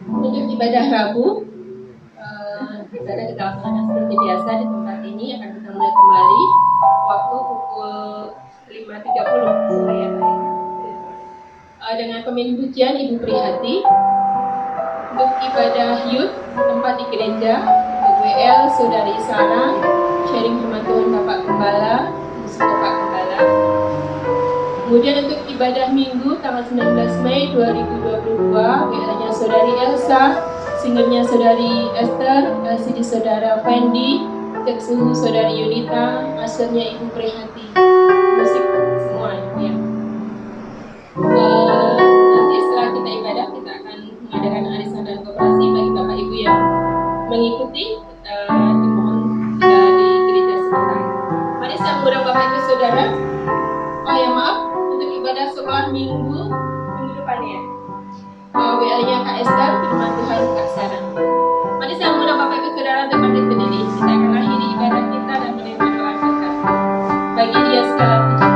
Speaker 1: Untuk ibadah Rabu, ibadah kita laksanakan seperti biasa di tempat ini. Akan kita mulai kembali waktu pukul 5.30 sore ya Pak. Dengan pemimpin pujian Ibu Prihati. Untuk ibadah youth tempat di gereja, untuk WL Saudari Sarah, sharing firman Tuhan Bapak Gembala, musik Bapak Gembala. Kemudian untuk ibadah Minggu tanggal 19 Mei 2022, WL-nya Saudari Elsa, singernya Saudari Esther, LCD Saudara Fendi, cek suhu Saudari Yunita, masternya Ibu Prihati, musik semua ya. Nanti setelah kita ibadah kita akan mengadakan arisan dan koperasi bagi Bapak Ibu yang mengikuti. Dimohon tinggal di gereja sebentar. Mari saya mengundang Bapak Ibu Saudara. Oh ya maaf, untuk ibadah sekolah minggu depan ya. WL-nya Kak Esther, firman Tuhan Kak Sarah. Mari saya mengundang Bapak Ibu Saudara untuk bangkit berdiri. Kita akan akhiri ibadah kita dan menerima doa berkat. Bagi Dia segala puji.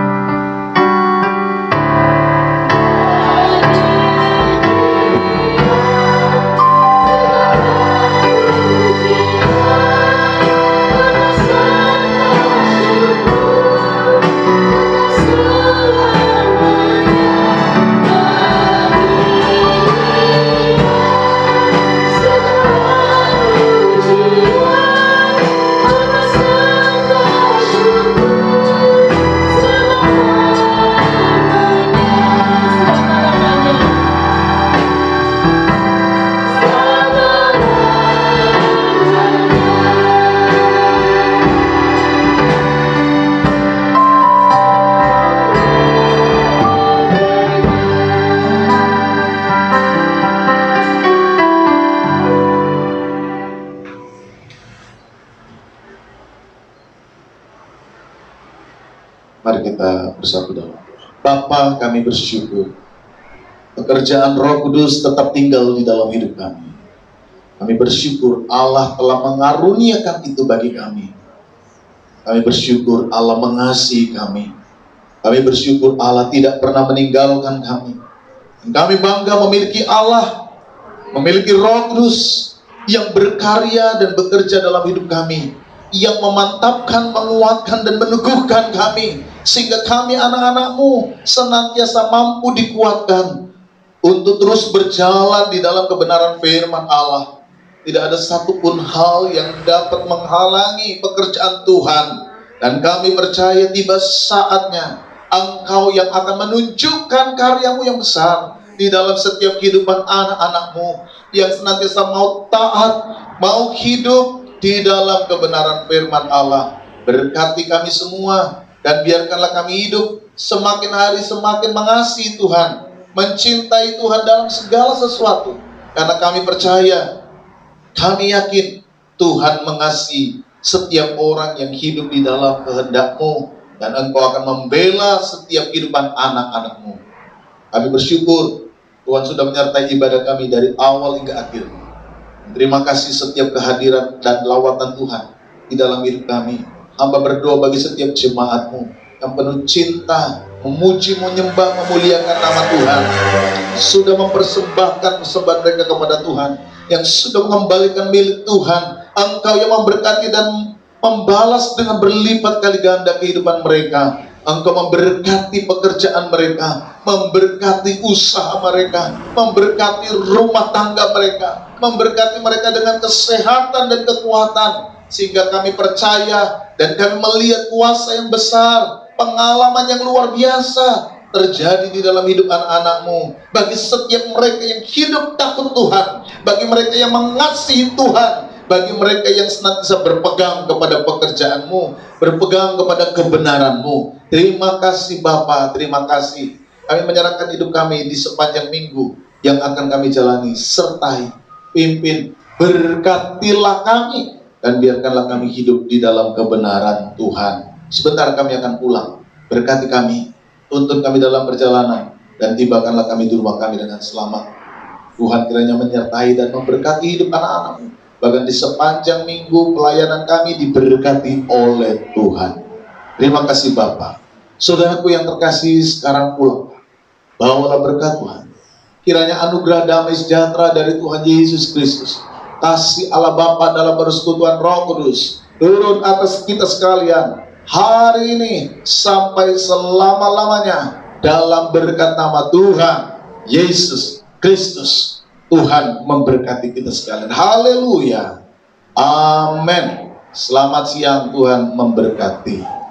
Speaker 2: Mari kita bersatu dalam doa. Bapa, kami bersyukur pekerjaan Roh Kudus tetap tinggal di dalam hidup kami. Kami bersyukur Allah telah mengaruniakan itu bagi kami. Kami bersyukur Allah mengasihi kami. Kami bersyukur Allah tidak pernah meninggalkan kami. Dan kami bangga memiliki Allah, memiliki Roh Kudus yang berkarya dan bekerja dalam hidup kami, yang memantapkan, menguatkan, dan meneguhkan kami, sehingga kami anak-anak-Mu senantiasa mampu dikuatkan untuk terus berjalan di dalam kebenaran firman Allah. Tidak ada satupun hal yang dapat menghalangi pekerjaan Tuhan. Dan kami percaya tiba saatnya Engkau yang akan menunjukkan karya-Mu yang besar di dalam setiap kehidupan anak-anak-Mu yang senantiasa mau taat, mau hidup di dalam kebenaran firman Allah. Berkati kami semua, dan biarkanlah kami hidup semakin hari semakin mengasihi Tuhan, mencintai Tuhan dalam segala sesuatu. Karena kami percaya, kami yakin Tuhan mengasihi setiap orang yang hidup di dalam kehendak-Mu, dan Engkau akan membela setiap kehidupan anak-anak-Mu. Kami bersyukur Tuhan sudah menyertai ibadah kami dari awal hingga akhir. Terima kasih setiap kehadiran dan lawatan Tuhan di dalam hidup kami. Hamba berdoa bagi setiap jemaat-Mu yang penuh cinta, memuji, menyembah, memuliakan nama Tuhan, sudah mempersembahkan persembahan mereka kepada Tuhan, yang sudah mengembalikan milik Tuhan. Engkau yang memberkati dan membalas dengan berlipat kali ganda kehidupan mereka. Engkau memberkati pekerjaan mereka, memberkati usaha mereka, memberkati rumah tangga mereka, memberkati mereka dengan kesehatan dan kekuatan, sehingga kami percaya dan kami melihat kuasa yang besar, pengalaman yang luar biasa terjadi di dalam hidup anak-anak-Mu. Bagi setiap mereka yang hidup takut Tuhan, bagi mereka yang mengasihi Tuhan, bagi mereka yang senantiasa berpegang kepada pekerjaan-Mu, berpegang kepada kebenaran-Mu. Terima kasih Bapa, terima kasih. Kami menyerahkan hidup kami di sepanjang minggu yang akan kami jalani. Sertai, pimpin, berkatilah kami, dan biarkanlah kami hidup di dalam kebenaran Tuhan. Sebentar kami akan pulang. Berkati kami, tuntun kami dalam perjalanan, dan tibakanlah kami di rumah kami dengan selamat. Tuhan kiranya menyertai dan memberkati hidup anak-anak-Mu. Bahkan di sepanjang minggu pelayanan kami diberkati oleh Tuhan. Terima kasih Bapa. Saudaraku yang terkasih, sekarang pulang. Bawalah berkat Tuhan. Kiranya anugerah damai sejahtera dari Tuhan Yesus Kristus, kasih Allah Bapa dalam persekutuan Roh Kudus, turun atas kita sekalian hari ini sampai selama-lamanya, dalam berkat nama Tuhan Yesus Kristus. Tuhan memberkati kita sekalian. Haleluya. Amin. Selamat siang, Tuhan memberkati.